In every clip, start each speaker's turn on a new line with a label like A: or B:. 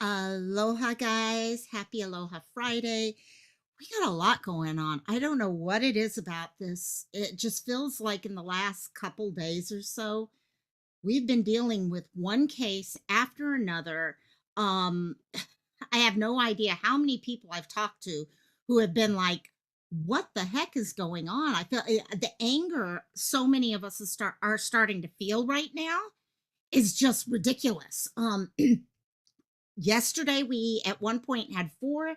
A: Aloha, guys. Happy Aloha Friday. We got a lot going on. I don't know what it is about this. It just feels like in the last couple days or so, we've been dealing with one case after another. Um, I have no idea how many people I've talked to who have been like, what the heck is going on? I feel the anger so many of us are starting to feel right now is just ridiculous. Yesterday, we at one point had four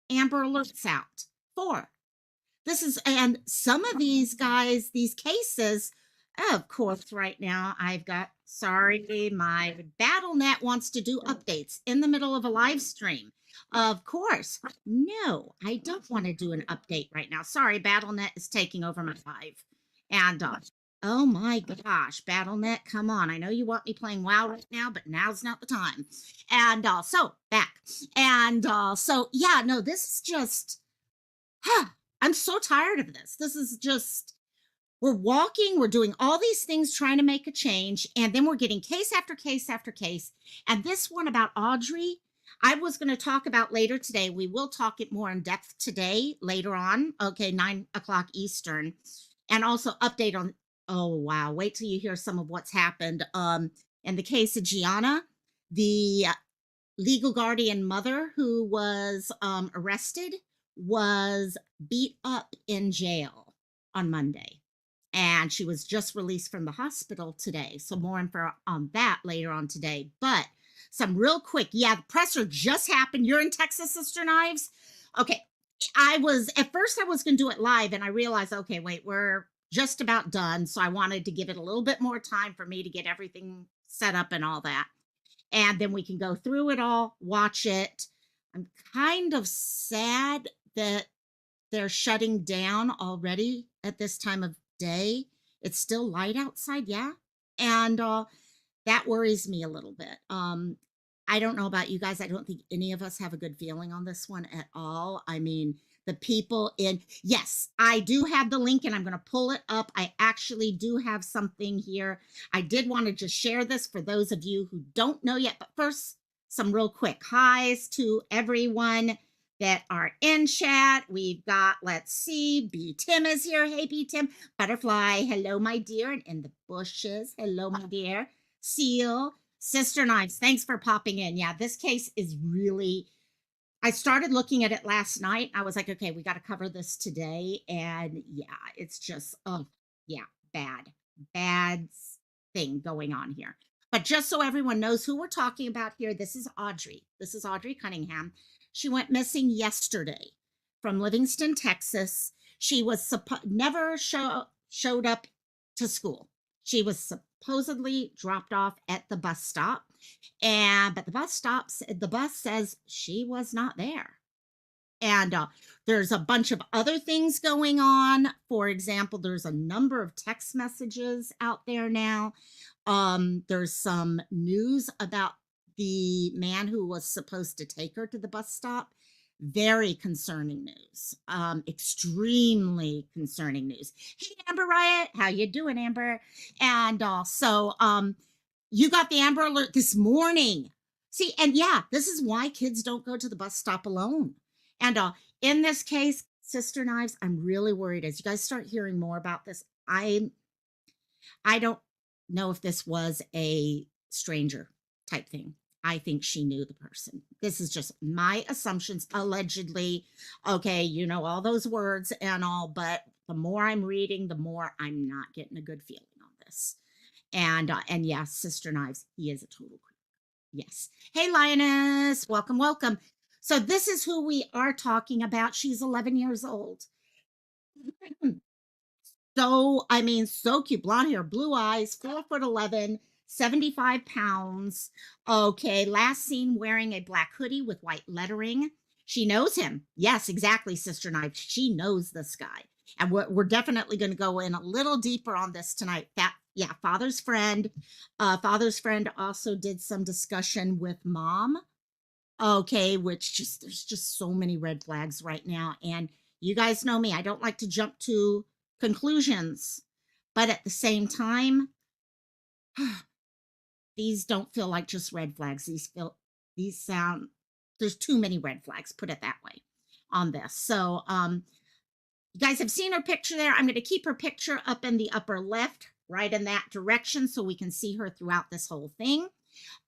A: Amber Alerts out. Four. This is, and some of these guys, these cases, of course, right now, I've got, sorry, my BattleNet wants to do updates in the middle of a live stream. Of course. No, I don't want to do an update right now. Sorry, BattleNet is taking over my live. And oh my gosh, BattleNet, come on. I know you want me playing WoW right now, but now's not the time. And so back. And so yeah, no, this is just I'm so tired of this. This is just we're walking, we're doing all these things trying to make a change, and then we're getting case after case after case. And this one about Audrii, I was going to talk about later today. We will talk it more in depth today, later on. Okay, 9 o'clock Eastern. And also update on, oh wow, wait till you hear some of what's happened. In the case of Gianna, the legal guardian mother who was arrested was beat up in jail on Monday. And she was just released from the hospital today. So more info on that later on today. But some real quick, yeah, the presser just happened. You're in Texas, Sister Knives? Okay. At first I was going to do it live and I realized, okay, wait, we're just about done. So I wanted to give it a little bit more time for me to get everything set up and all that, and then we can go through it all, watch it. I'm kind of sad that they're shutting down already at this time of day. It's still light outside, yeah. And that worries me a little bit. I don't know about you guys. I don't think any of us have a good feeling on this one at all. I mean, the people in, yes, I do have the link and I'm going to pull it up. I actually do have something here. I did want to just share this for those of you who don't know yet. But first, some real quick highs to everyone that are in chat. We've got, let's see, B Tim is here. Hey, B Tim. Butterfly, hello, my dear. And in the bushes, hello, my dear. Seal, Sister Knives, thanks for popping in. Yeah, this case is really, I started looking at it last night. I was like, okay, we got to cover this today. And yeah, it's just, oh, yeah, bad thing going on here. But just so everyone knows who we're talking about here, this is Audrii. This is Audrii Cunningham. She went missing yesterday from Livingston, Texas. She was never showed up to school. She was supposedly dropped off at the bus stop, but the bus says she was not there. And there's a bunch of other things going on. For example, there's a number of text messages out there now. There's some news about the man who was supposed to take her to the bus stop. Very concerning news. Extremely concerning news. Hey, Amber Riot, how you doing, Amber? And also, you got the Amber Alert this morning. See, and yeah, this is why kids don't go to the bus stop alone. And in this case, Sister Knives, I'm really worried as you guys start hearing more about this. I don't know if this was a stranger type thing. I think she knew the person. This is just my assumptions, allegedly. Okay, you know, all those words and all, but the more I'm reading, the more I'm not getting a good feeling on this. And yes, Sister Knives, he is a total creep. Yes. Hey, Lioness, welcome, welcome. So this is who we are talking about. She's 11 years old. So, I mean, so cute. Blonde hair, blue eyes, 4'11", 75 pounds. Okay, last seen wearing a black hoodie with white lettering. She knows him. Yes, exactly, Sister Knife. She knows this guy. And we're definitely going to go in a little deeper on this tonight. Yeah, father's friend. Father's friend also did some discussion with mom. Okay, there's just so many red flags right now. And you guys know me. I don't like to jump to conclusions, but at the same time, these don't feel like just red flags. These feel these sound, there's too many red flags, put it that way, on this. So you guys have seen her picture there. I'm going to keep her picture up in the upper left, right in that direction, so we can see her throughout this whole thing.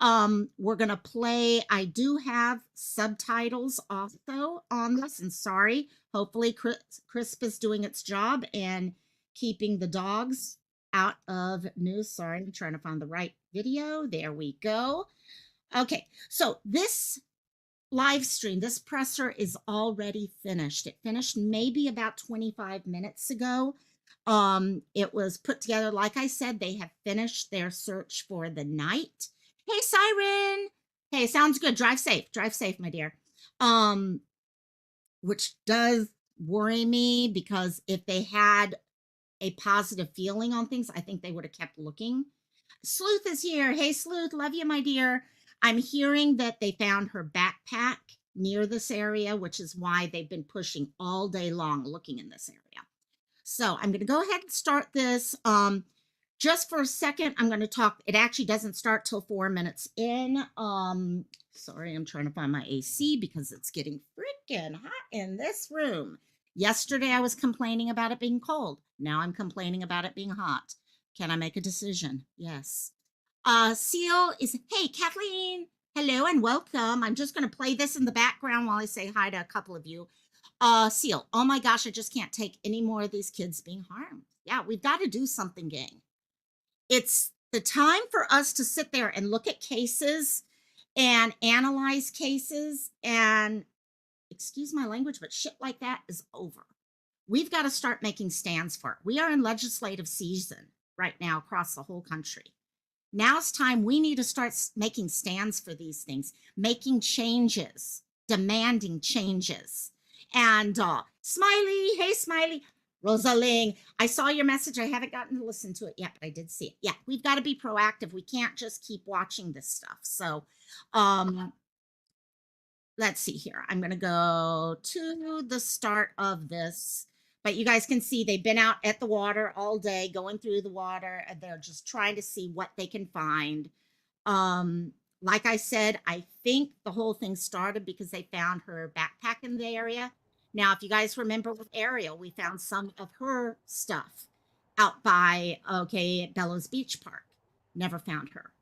A: We're going to play, I do have subtitles also on this, and sorry, hopefully Crisp is doing its job and keeping the dogs out of news. Sorry, I'm trying to find the right video. There we go. Okay, so this live stream, this presser is already finished. It finished maybe about 25 minutes ago. It was put together, like I said, they have finished their search for the night. Hey, Siren. Hey, sounds good. Drive safe, my dear. Which does worry me, because if they had a positive feeling on things, I think they would have kept looking. Sleuth is here. Hey, Sleuth, love you, my dear. I'm hearing that they found her backpack near this area, which is why they've been pushing all day long looking in this area. So I'm going to go ahead and start this. Just for a second, I'm going to talk. It actually doesn't start till 4 minutes in. Sorry, I'm trying to find my AC because it's getting freaking hot in this room. Yesterday, I was complaining about it being cold. Now I'm complaining about it being hot. Can I make a decision? Yes. Seal is, hey, Kathleen. Hello and welcome. I'm just going to play this in the background while I say hi to a couple of you. Seal, oh my gosh, I just can't take any more of these kids being harmed. Yeah, we've got to do something, gang. It's the time for us to sit there and look at cases and analyze cases, and excuse my language, but shit like that is over. We've got to start making stands for it. We are in legislative season right now across the whole country. Now's time we need to start making stands for these things, making changes, demanding changes. And Smiley, hey, Smiley. Rosaling, I saw your message. I haven't gotten to listen to it yet, but I did see it. Yeah, we've got to be proactive. We can't just keep watching this stuff. So let's see here. I'm going to go to the start of this. But you guys can see they've been out at the water all day, going through the water, and they're just trying to see what they can find. Like I said, I think the whole thing started because they found her backpack in the area. Now, if you guys remember with Ariel, we found some of her stuff out by, at Bellows Beach Park. Never found her.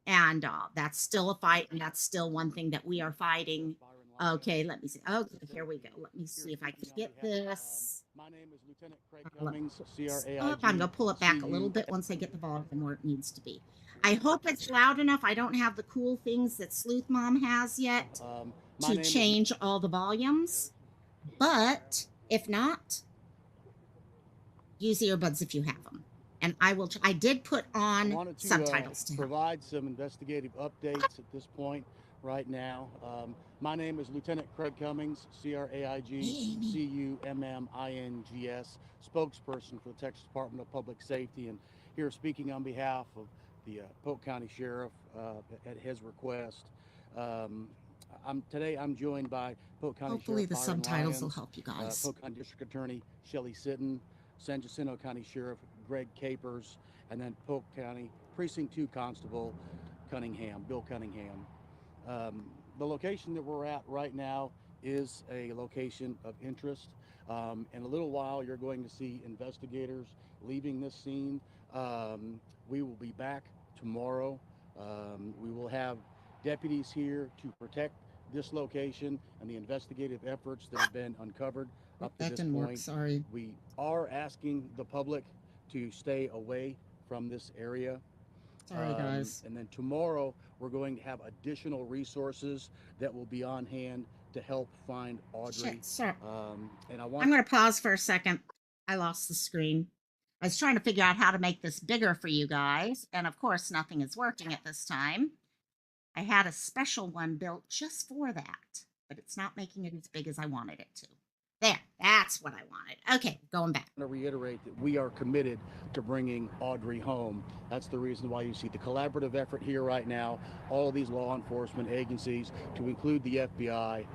A: And that's still a fight, and that's still one thing that we are fighting. Okay, let me see. Okay, here we go. Let me see if I can get this.
B: My name is Lieutenant Craig Cummings, CRAIG.
A: I'm going to pull it back a little bit once I get the volume where it needs to be. I hope it's loud enough. I don't have the cool things that Sleuth Mom has yet to change all the volumes. But if not, use earbuds if you have them. And I will. I did put on subtitles to
B: provide some investigative updates at this point right now. My name is Lieutenant Craig Cummings, CRAIG, CUMMINGS, spokesperson for the Texas Department of Public Safety, and here speaking on behalf of the Polk County Sheriff at his request. Today I'm joined by Polk County
A: Hopefully
B: Sheriff
A: the
B: Byron
A: subtitles
B: Lyons,
A: will help you guys.
B: Polk County District Attorney Shelley Sitton, San Jacinto County Sheriff Greg Capers, and then Polk County Precinct 2 Constable Bill Cunningham. The location that we're at right now is a location of interest. In a little while, you're going to see investigators leaving this scene. We will be back tomorrow. We will have deputies here to protect this location and the investigative efforts that have been uncovered up to this point.
A: Work, sorry.
B: We are asking the public to stay away from this area.
A: Sorry, guys.
B: And then tomorrow we're going to have additional resources that will be on hand to help find Audrey.
A: Shit, sir.
B: And I'm
A: going to pause for a second. I lost the screen. I was trying to figure out how to make this bigger for you guys. And of course, nothing is working at this time. I had a special one built just for that, but it's not making it as big as I wanted it to. There. That's what I wanted. Okay, going back.
B: To reiterate that we are committed to bringing Audrii home. That's the reason why you see the collaborative effort here right now, all of these law enforcement agencies, to include the FBI,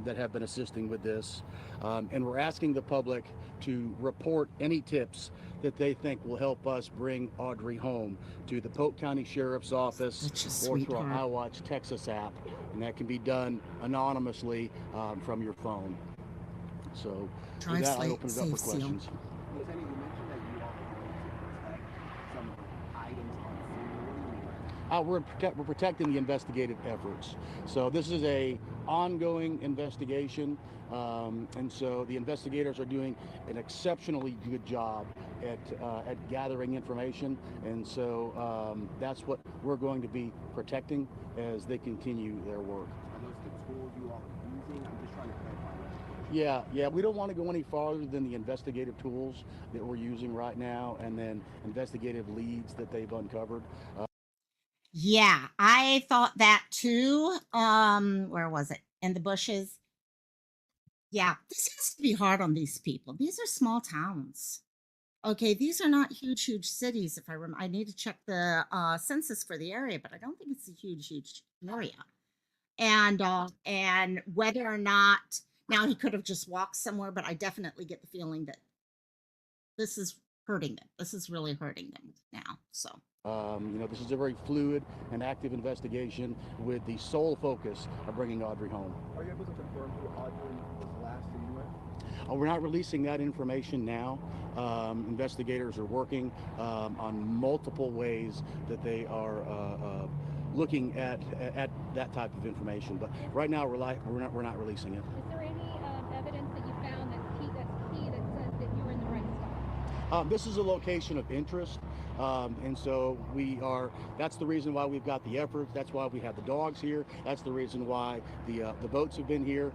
B: that have been assisting with this. And we're asking the public to report any tips that they think will help us bring Audrii home to the Polk County Sheriff's Office
A: Such a
B: or through our
A: sweetheart.
B: iWatch Texas app. And that can be done anonymously from your phone. So with
A: Drive
B: that, I
A: safe,
B: open it up for
A: safe seal.
B: questions.
C: Lieutenant, you mentioned that you all are going to protect some items on scene. What do you mean?
B: We're protecting the investigative efforts. So this is a ongoing investigation, and so the investigators are doing an exceptionally good job at gathering information, and so that's what we're going to be protecting as they continue their work.
C: Are those the tools you all are using? I'm just trying to clarify.
B: Yeah, we don't want to go any farther than the investigative tools that we're using right now, and then investigative leads that they've uncovered.
A: Yeah, I thought that too. Where was it? In the bushes. Yeah, this has to be hard on these people. These are small towns. Okay, these are not huge cities. If I remember, I need to check the census for the area, but I don't think it's a huge area. And whether or not now he could have just walked somewhere, but I definitely get the feeling that this is hurting them. This is really hurting them now. So
B: This is a very fluid and active investigation with the sole focus of bringing Audrii home.
C: Are you able to confirm who Audrii was last seen with?
B: We're not releasing that information now. Investigators are working on multiple ways that they are looking at that type of information. But right now, we're not releasing it.
D: Is there any evidence that you found that's key that says that you were in the right spot?
B: This is a location of interest, and so that's the reason why we've got the efforts. That's why we have the dogs here. That's the reason why the boats have been here.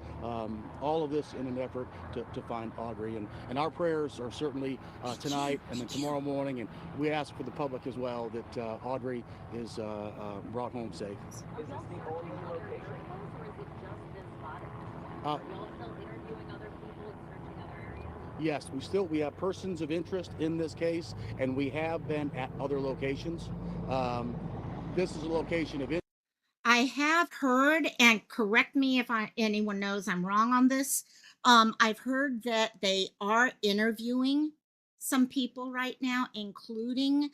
B: All of this in an effort to find Audrii, and our prayers are certainly tonight and then tomorrow morning, and we ask for the public as well that Audrii is brought home safe.
E: Is this the only location? Or is it just this spot? Are y'all still interviewing other people and searching other areas?
B: Yes, we have persons of interest in this case, and we have been at other locations. This is a location of interest.
A: I have heard, and correct me if anyone knows I'm wrong on this. I've heard that they are interviewing some people right now, including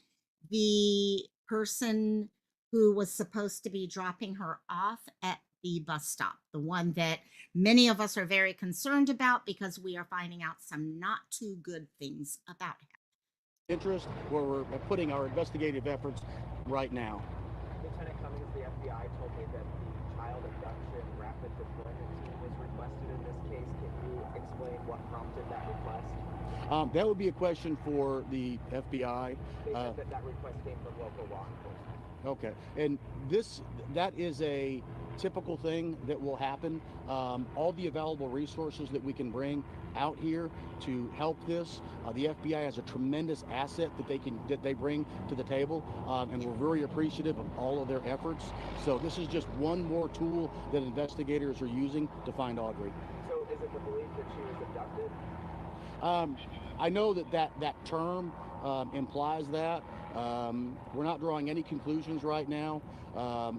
A: the person who was supposed to be dropping her off at the bus stop, the one that many of us are very concerned about because we are finding out some not too good things about him.
B: Interest where we're putting our investigative efforts right now.
C: Lieutenant Cummings, the FBI told me that the child abduction rapid deployment team was requested in this case. Can you explain what prompted that request?
B: That would be a question for the FBI.
C: They said that request came from local law enforcement.
B: Okay, and that is a typical thing that will happen. All the available resources that we can bring out here to help this, the FBI has a tremendous asset that they bring to the table, and we're very appreciative of all of their efforts. So this is just one more tool that investigators are using to find Audrii.
C: So is it the belief that she was abducted?
B: I know that term implies that. We're not drawing any conclusions right now.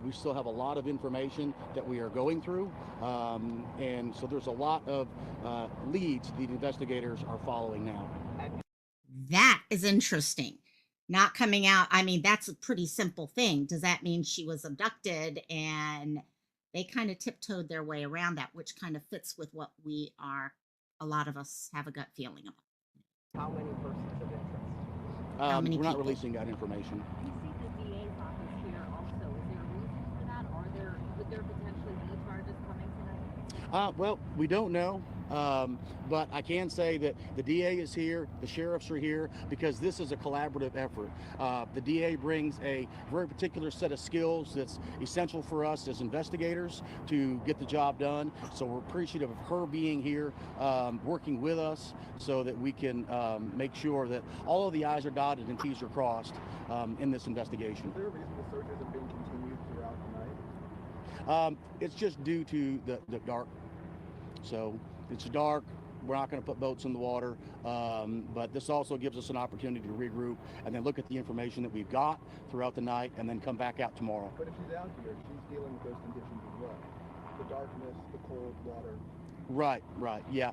B: We still have a lot of information that we are going through, and so there's a lot of leads the investigators are following now.
A: That is interesting. Not coming out. I mean, that's a pretty simple thing. Does that mean she was abducted and they kind of tiptoed their way around that, which kind of fits with what a lot of us have a gut feeling about.
C: How many persons of interest?
A: How many
B: We're not
A: people?
B: releasing that information.
E: We see the DA's office here also. Is there a reason for that? Would there potentially be charges coming tonight?
B: Well, we don't know, but I can say that the DA is here, the sheriffs are here, because this is a collaborative effort. The DA brings a very particular set of skills that's essential for us as investigators to get the job done. So we're appreciative of her being here, working with us so that we can make sure that all of the I's are dotted and T's are crossed in this investigation.
C: Is there a reason the searches have been continued throughout the night?
B: It's just due to the dark. So it's dark. we're not going to put boats in the water, but this also gives us an opportunity to regroup and then look at the information that we've got throughout the night and then come back out tomorrow.
F: But if she's out here, she's dealing with those conditions as well. The darkness, the cold water.
B: Right, yeah.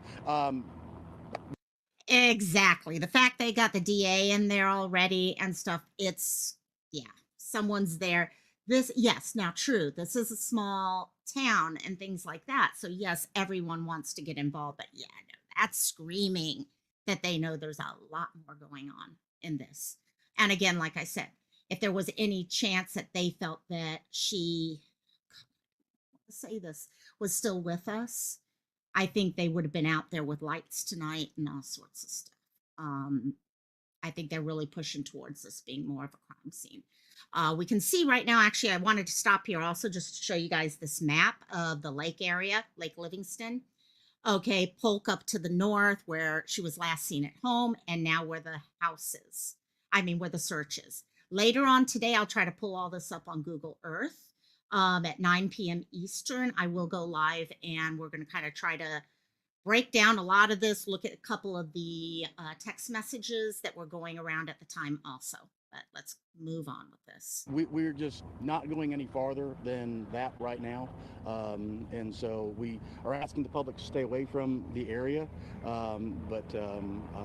A: Exactly. The fact they got the DA in there already and stuff, it's, yeah, someone's there. This, yes, now true, this is a small town and things like that. So yes, everyone wants to get involved, but yeah, no, that's screaming that they know there's a lot more going on in this. And again, like I said, if there was any chance that they felt that she, say this, was still with us, I think they would have been out there with lights tonight and all sorts of stuff. I think they're really pushing towards this being more of a crime scene. We can see right now, actually, I wanted to stop here also just to show you guys this map of the lake area, Lake Livingston. Okay, Polk up to the north where she was last seen at home, and now where the house is. I mean, where the search is. Later on today, I'll try to pull all this up on Google Earth. At 9 p.m. Eastern, I will go live, and we're going to kind of try to break down a lot of this, look at a couple of the text messages that were going around at the time also. But let's move on with this.
B: We're just not going any farther than that right now. And so we are asking the public to stay away from the area, but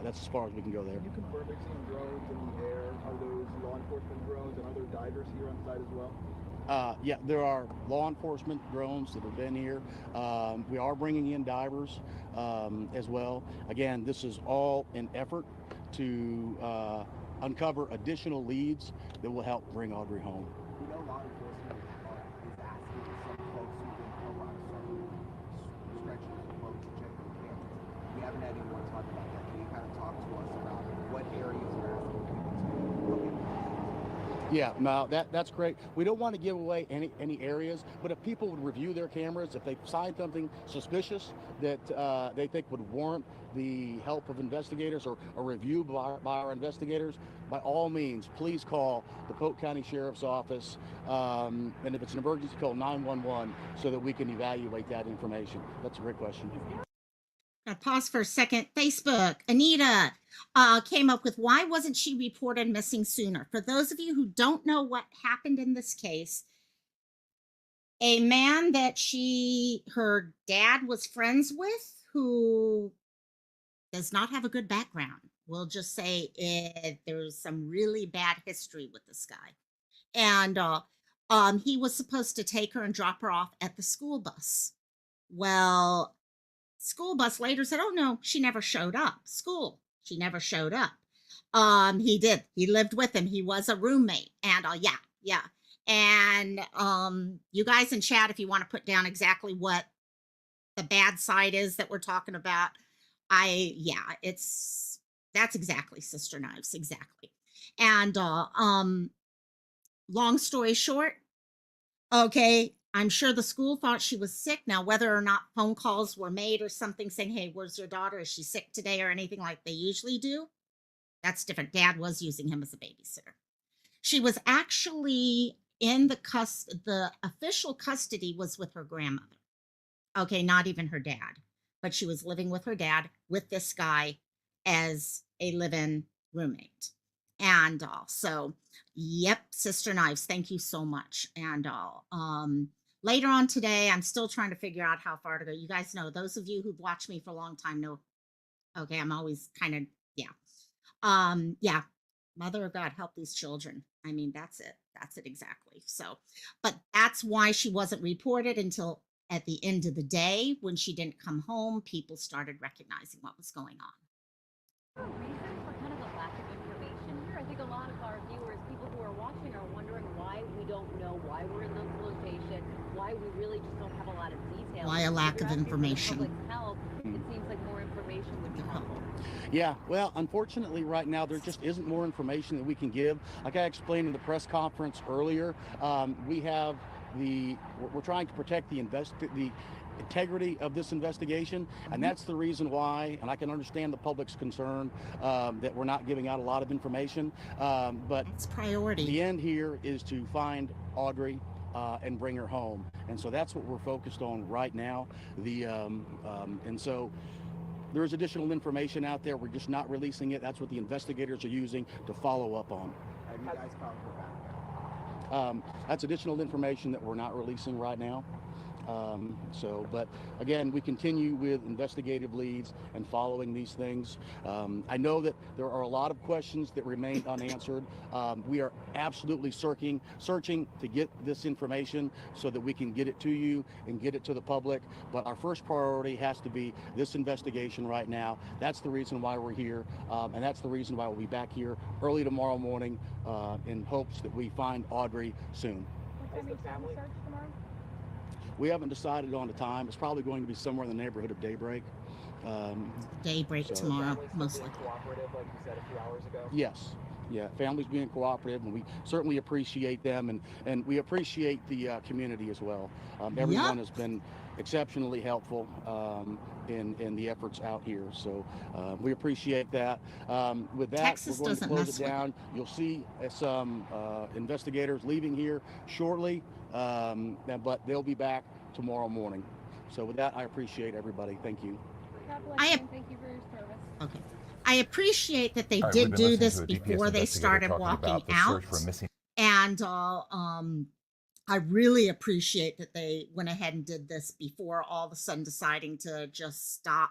B: that's as far as we can go there.
F: Can you confirm they've seen drones in the air? Are those law enforcement drones and other divers here on site as well?
B: Yeah, there are law enforcement drones that have been here. We are bringing in divers as well. Again, this is all an effort to uncover additional leads that will help bring Audrii home.
C: We know law enforcement is asking some folks who've been around certain stretches of road to check their cameras. We haven't had anyone talk about that. Can you kind of talk to us about what areas you're asking people to look at?
B: Yeah, no, that's great. We don't want to give away any areas, but if people would review their cameras, if they find something suspicious that they think would warrant the help of investigators or a review by our investigators, by all means, please call the Polk County Sheriff's Office, and if it's an emergency, call 911 so that we can evaluate that information. That's a great question.
A: Now pause for a second. Facebook, Anita came up with, why wasn't she reported missing sooner? For those of you who don't know what happened in this case, a man that her dad was friends with, who does not have a good background. We'll just say there's some really bad history with this guy. And he was supposed to take her and drop her off at the school bus. Well, school bus later said, oh no, she never showed up. She never showed up. He did. He lived with him. He was a roommate. And yeah. And you guys in chat, if you want to put down exactly what the bad side is that we're talking about, that's exactly Sister Knives, exactly. And long story short, okay, I'm sure the school thought she was sick. Now, whether or not phone calls were made or something saying, hey, where's your daughter? Is she sick today or anything like they usually do? That's different. Dad was using him as a babysitter. She was actually in the official custody was with her grandmother. Okay, not even her dad, but she was living with her dad with this guy as a live-in roommate. And so, yep, Sister Knives, thank you so much. And later on today, I'm still trying to figure out how far to go. You guys know, those of you who've watched me for a long time know, okay, I'm always kind of, yeah. Mother of God, help these children. I mean, that's it. That's it exactly. So, but that's why she wasn't reported until at the end of the day when she didn't come home. People started recognizing what was going on.
E: A reason for kind of a lack of information here? I think a lot of our viewers, people who are watching, are wondering why we don't know why we're in this location, why we really just don't have a lot of details.
A: Why a lack
E: If you're
A: of
E: asking for the
A: information?
E: public's help, it seems like more information would be helpful.
B: Yeah, well, unfortunately, right now, there just isn't more information that we can give. Like I explained in the press conference earlier, we're trying to protect the integrity of this investigation, and that's the reason why, and I can understand the public's concern that we're not giving out a lot of information, but
A: It's priority.
B: the end here is to find Audrii and bring her home, and so that's what we're focused on right now. And so there is additional information out there. We're just not releasing it. That's what the investigators are using to follow up on.
C: Have you guys found her back?
B: That's additional information that we're not releasing right now. But again, we continue with investigative leads and following these things. I know that there are a lot of questions that remain unanswered. We are absolutely searching to get this information so that we can get it to you and get it to the public. But our first priority has to be this investigation right now. That's the reason why we're here. And that's the reason why we'll be back here early tomorrow morning in hopes that we find Audrii soon.
D: What time are you starting the search tomorrow?
B: We haven't decided on the time. It's probably going to be somewhere in the neighborhood of daybreak.
A: Daybreak
B: So-
A: tomorrow,
F: Families
A: mostly.
F: being cooperative, like you said a few hours ago.
B: Yes. Yeah, families being cooperative, and we certainly appreciate them, and we appreciate the community as well. Everyone has been exceptionally helpful in the efforts out here, so we appreciate that. With that,
A: Texas
B: we're going to
A: doesn't
B: close
A: mess
B: it
A: with
B: down. You'll see some investigators leaving here shortly, but they'll be back tomorrow morning. So with that, I appreciate everybody. Thank you.
D: God bless
A: I
D: you
A: have-
D: and thank you for your service.
A: Okay. I appreciate that they
G: All right,
A: did
G: we've been
A: do
G: listening
A: this
G: to a DPS
A: before they
G: investigator
A: started
G: talking
A: walking
G: about the
A: out.
G: search for a missing
A: And I really appreciate that they went ahead and did this before all of a sudden deciding to just stop.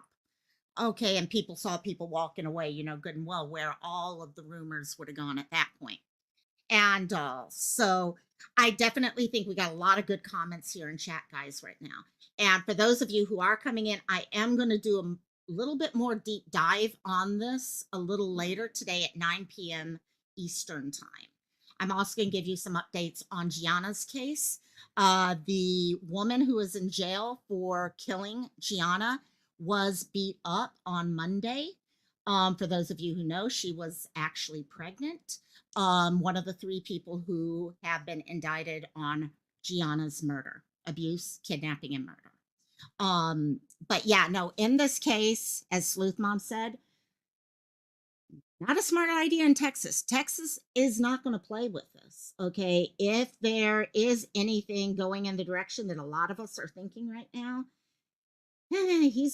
A: Okay, and people saw people walking away, good and well, where all of the rumors would have gone at that point. And so I definitely think we got a lot of good comments here in chat, guys, right now. And for those of you who are coming in, I am going to do a little bit more deep dive on this a little later today at 9 p.m. Eastern time. I'm also going to give you some updates on Gianna's case. The woman who is in jail for killing Gianna was beat up on Monday. For those of you who know, she was actually pregnant. One of the 3 people who have been indicted on Gianna's murder, abuse, kidnapping, and murder. But yeah, no, in this case, as Sleuth Mom said, not a smart idea in Texas. Texas is not going to play with this. Okay. If there is anything going in the direction that a lot of us are thinking right now, he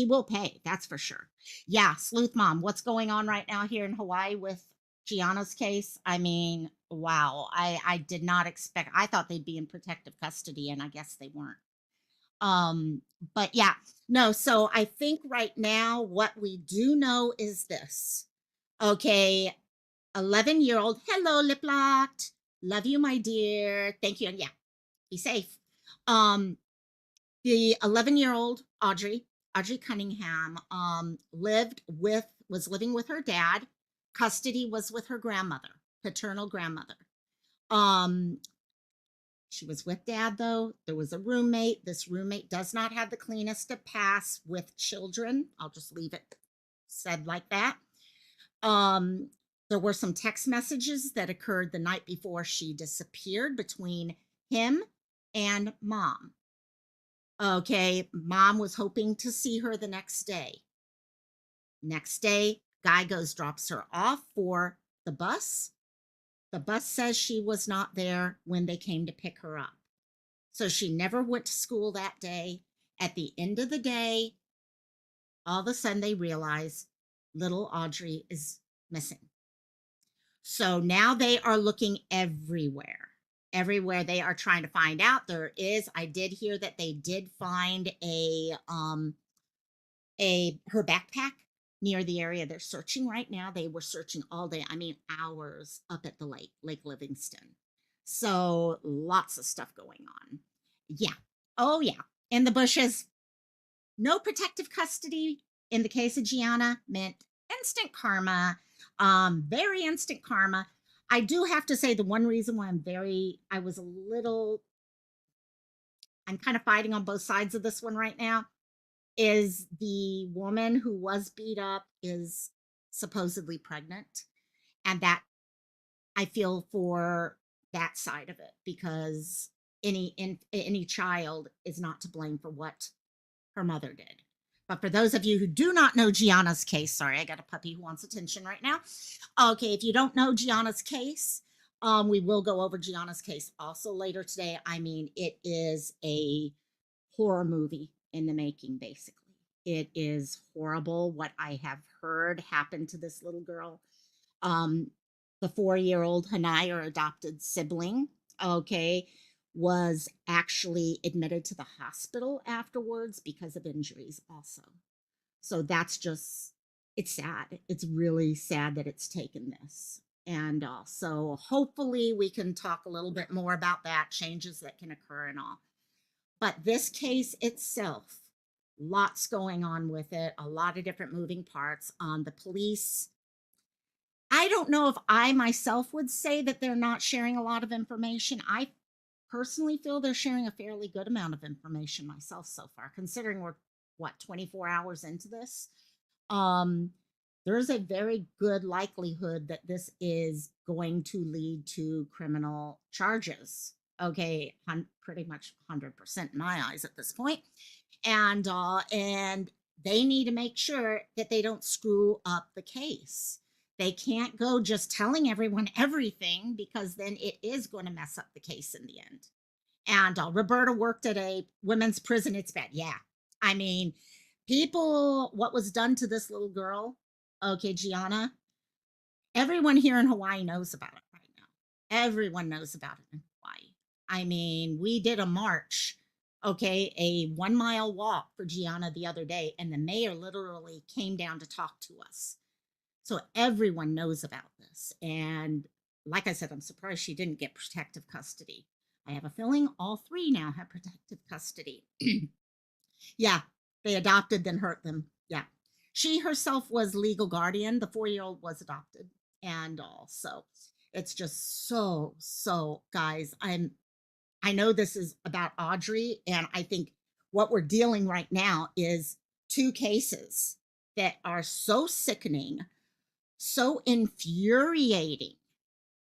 A: will pay. That's for sure. Yeah. Sleuth Mom, what's going on right now here in Hawaii with Gianna's case? I mean, wow. I did not expect, I thought they'd be in protective custody, and I guess they weren't. But yeah, no, so I think right now what we do know is this. Okay, 11-year-old, hello, lip locked. Love you, my dear. Thank you. And yeah, be safe. The 11-year-old Audrii Cunningham was living with her dad. Custody was with her grandmother, paternal grandmother. She was with dad, though. There was a roommate. This roommate does not have the cleanest of pasts with children. I'll just leave it said like that. There were some text messages that occurred the night before she disappeared between him and mom. Okay, mom was hoping to see her the next day. Next day, guy drops her off for the bus. The bus says she was not there when they came to pick her up. So she never went to school that day. At the end of the day, all of a sudden they realize little Audrii is missing. So now they are looking everywhere. Everywhere they are trying to find out. I did hear that they did find her backpack near the area they're searching right now. They were searching all day. I mean, hours up at the Lake Livingston. So lots of stuff going on. Yeah. Oh, yeah. In the bushes. No protective custody in the case of Gianna meant instant karma. Very instant karma. I do have to say the one reason why I'm kind of fighting on both sides of this one right now is the woman who was beat up is supposedly pregnant. And that I feel for that side of it, because any child is not to blame for what her mother did. But for those of you who do not know Gianna's case, sorry, I got a puppy who wants attention right now. Okay, if you don't know Gianna's case, we will go over Gianna's case also later today. I mean, it is a horror movie in the making, basically. it is horrible what I have heard happened to this little girl. Um, the 4-year-old Hanai, or adopted sibling, okay, was actually admitted to the hospital afterwards because of injuries also. So that's just, it's sad. It's really sad that it's taken this. And so hopefully we can talk a little bit more about that, changes that can occur and all. But this case itself, lots going on with it, a lot of different moving parts. The police, I don't know if I myself would say that they're not sharing a lot of information. I personally feel they're sharing a fairly good amount of information myself so far, considering we're, what, 24 hours into this. Um, there's a very good likelihood that this is going to lead to criminal charges. Okay, pretty much 100% in my eyes at this point. And they need to make sure that they don't screw up the case. They can't go just telling everyone everything, because then it is going to mess up the case in the end. And Roberta worked at a women's prison. It's bad. Yeah. I mean, people, what was done to this little girl, okay, Gianna, everyone here in Hawaii knows about it right now. Everyone knows about it in Hawaii. I mean, we did a march, okay, a 1-mile walk for Gianna the other day, and the mayor literally came down to talk to us. So everyone knows about this. And like I said, I'm surprised she didn't get protective custody. I have a feeling all 3 now have protective custody. Yeah, they adopted, then hurt them. Yeah. She herself was legal guardian. The 4-year-old was adopted. And also, it's just so, guys, I know this is about Audrii, and I think what we're dealing right now is 2 cases that are so sickening, so infuriating.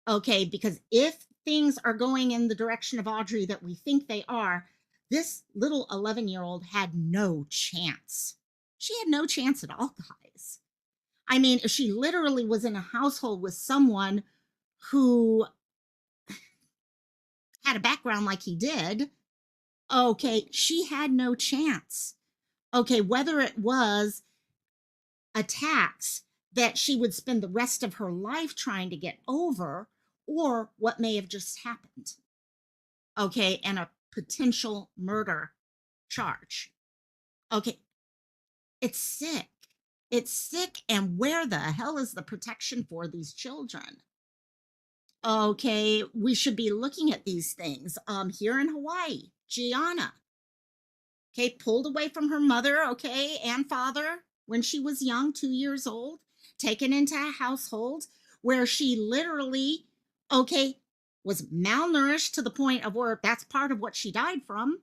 A: Okay, because if things are going in the direction of Audrii that we think they are, this little 11-year-old had no chance. She had no chance at all, guys. I mean, if she literally was in a household with someone who had a background like he did, okay, she had no chance. Okay, whether it was attacks that she would spend the rest of her life trying to get over, or what may have just happened. Okay, and a potential murder charge. Okay, it's sick. It's sick. And where the hell is the protection for these children? Okay, we should be looking at these things. Here in Hawaii, Gianna, okay, pulled away from her mother, okay, and father when she was young, 2 years old, taken into a household where she literally, okay, was malnourished to the point of where that's part of what she died from.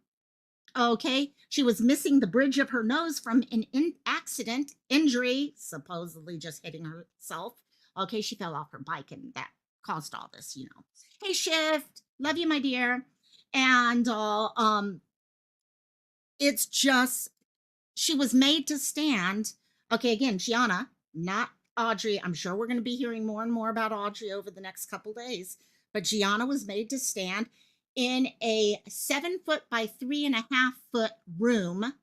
A: Okay, she was missing the bridge of her nose from an accident, injury, supposedly just hitting herself. Okay, she fell off her bike, and that caused all this, you know. Hey, Shift, love you, my dear. And it's just, she was made to stand. Okay, again, Gianna, not Audrii. I'm sure we're going to be hearing more and more about Audrii over the next couple days. But Gianna was made to stand in a 7-foot by 3.5-foot room.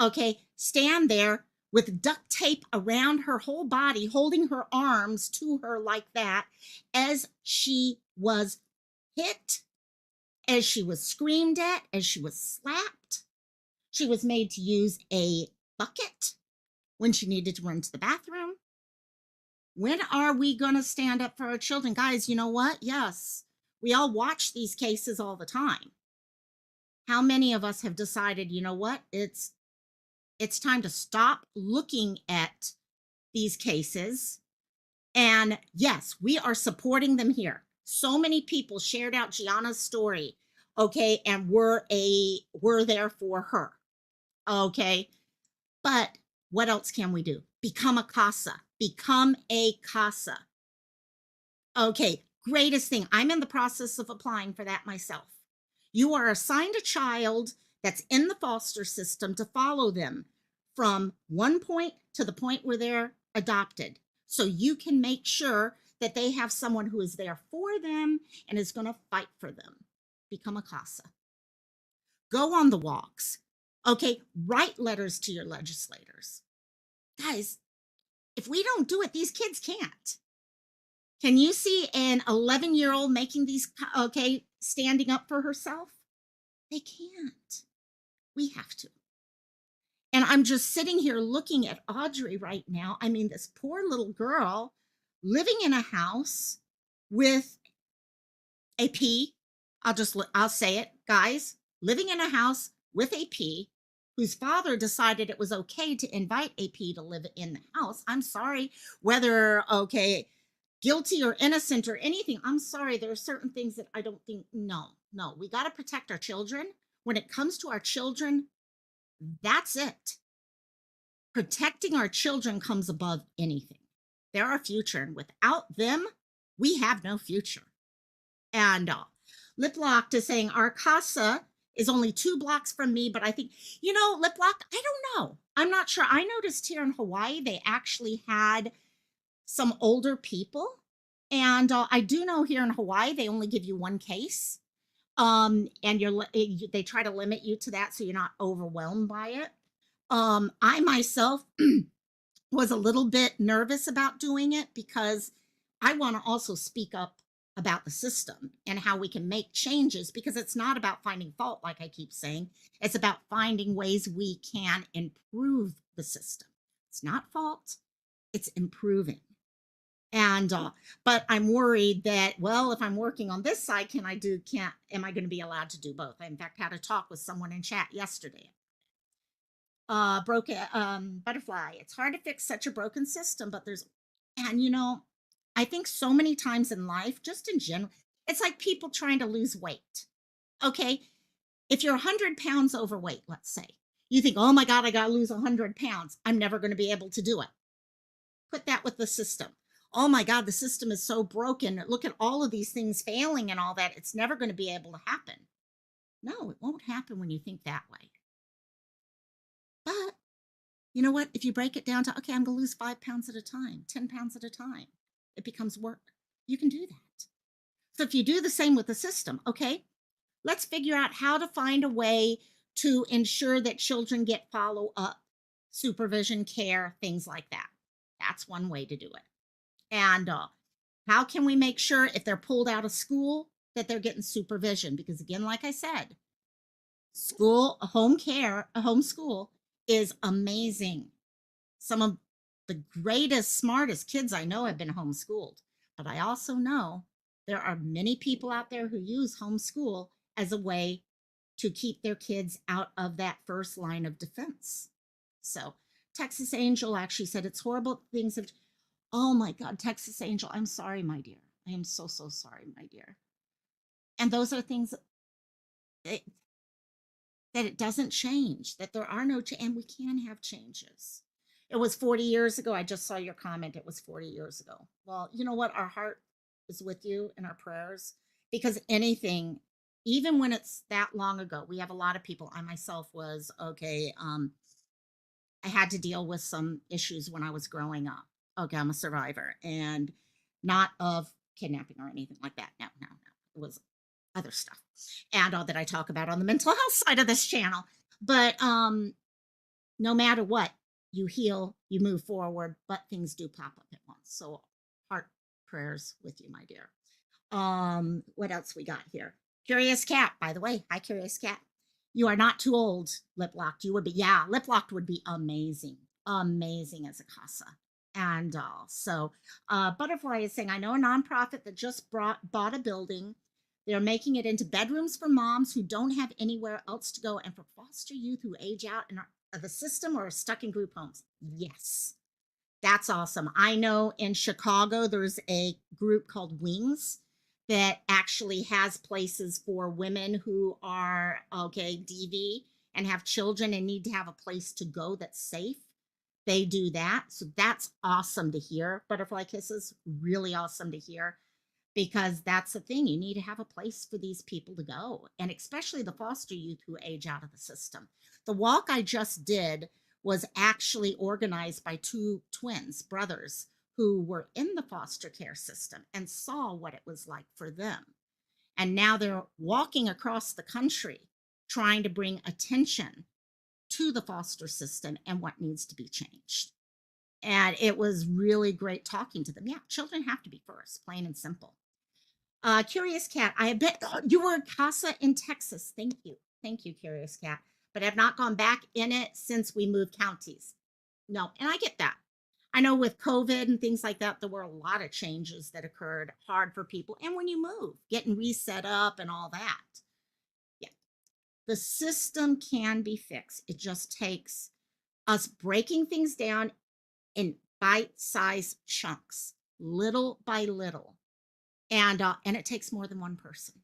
A: Okay, stand there with duct tape around her whole body, holding her arms to her like that, as she was hit, as she was screamed at, as she was slapped. She was made to use a bucket when she needed to run to the bathroom. When are we going to stand up for our children? Guys, you know what? Yes, we all watch these cases all the time. How many of us have decided, you know what? It's time to stop looking at these cases. And yes, we are supporting them here. So many people shared out Gianna's story, okay, and we're there for her. Okay, but what else can we do? Become a CASA. Become a CASA. Okay, greatest thing. I'm in the process of applying for that myself. You are assigned a child that's in the foster system to follow them from one point to the point where they're adopted. So you can make sure that they have someone who is there for them and is going to fight for them. Become a CASA. Go on the walks. Okay, write letters to your legislators. Guys, if we don't do it, these kids can't. Can you see an 11-year-old making these, okay, standing up for herself? They can't. We have to. And I'm just sitting here looking at Audrii right now. I mean, this poor little girl living in a house with a P. I'll say it, guys, living in a house with a P whose father decided it was okay to invite a P to live in the house. I'm sorry, whether, okay, guilty or innocent or anything. I'm sorry. There are certain things that I don't think, no, we got to protect our children. When it comes to our children, that's it. Protecting our children comes above anything. They're our future, and without them, we have no future. And Liplock is saying our casa is only 2 blocks from me, but I think, Liplock, I don't know. I'm not sure. I noticed here in Hawaii, they actually had some older people. And I do know here in Hawaii, they only give you 1 case. And they try to limit you to that so you're not overwhelmed by it. I myself was a little bit nervous about doing it because I want to also speak up about the system and how we can make changes, because it's not about finding fault, like I keep saying. It's about finding ways we can improve the system. It's not fault, it's improving. And but I'm worried that, well, if I'm working on this side, am I going to be allowed to do both? I in fact had a talk with someone in chat yesterday. Broken butterfly, it's hard to fix such a broken system, but I think so many times in life, just in general, it's like people trying to lose weight. Okay, if you're 100 pounds overweight, let's say, you think, oh my God, I got to lose 100 pounds. I'm never going to be able to do it. Put that with the system. Oh my God, the system is so broken. Look at all of these things failing and all that. It's never going to be able to happen. No, it won't happen when you think that way. But you know what? If you break it down to, okay, I'm going to lose 5 pounds at a time, 10 pounds at a time, it becomes work. You can do that. So if you do the same with the system, okay, let's figure out how to find a way to ensure that children get follow-up, supervision, care, things like that. That's one way to do it. And how can we make sure if they're pulled out of school that they're getting supervision? Because again, like I said, home school is amazing. Some of the greatest, smartest kids I know have been homeschooled. But I also know there are many people out there who use homeschool as a way to keep their kids out of that first line of defense. So Texas Angel actually said it's horrible things have. Oh my God, Texas Angel, I'm sorry, my dear. I am so, so sorry, my dear. And those are things that it doesn't change, that there are no and we can have changes. It was 40 years ago. I just saw your comment. It was 40 years ago. Well, you know what? Our heart is with you in our prayers, because anything, even when it's that long ago, we have a lot of people. I myself was, okay, I had to deal with some issues when I was growing up. Okay, I'm a survivor, and not of kidnapping or anything like that. No. It was other stuff. And all that I talk about on the mental health side of this channel. But no matter what, you heal, you move forward, but things do pop up at once. So heart prayers with you, my dear. What else we got here? Curious Cat, by the way. Hi, Curious Cat. You are not too old, Liplocked. You would be, yeah, Liplocked would be amazing. Amazing as a casa. And so Butterfly is saying, I know a nonprofit that just bought a building. They're making it into bedrooms for moms who don't have anywhere else to go, and for foster youth who age out in the system or are stuck in group homes. Yes, that's awesome. I know in Chicago, there's a group called Wings that actually has places for women who are, okay, DV and have children and need to have a place to go that's safe. They do that. So that's awesome to hear. Butterfly Kisses, really awesome to hear, because that's the thing. You need to have a place for these people to go, and especially the foster youth who age out of the system. The walk I just did was actually organized by 2 twins, brothers, who were in the foster care system and saw what it was like for them. And now they're walking across the country trying to bring attention to the foster system and what needs to be changed. And it was really great talking to them. Yeah, children have to be first, plain and simple. Curious Cat, I bet you were at Casa in Texas. Thank you. Thank you, Curious Cat. But I've not gone back in it since we moved counties. No, and I get that. I know with COVID and things like that, there were a lot of changes that occurred hard for people. And when you move, getting reset up and all that. Yeah. The system can be fixed. It just takes us breaking things down in bite-sized chunks, little by little. And it takes more than one person.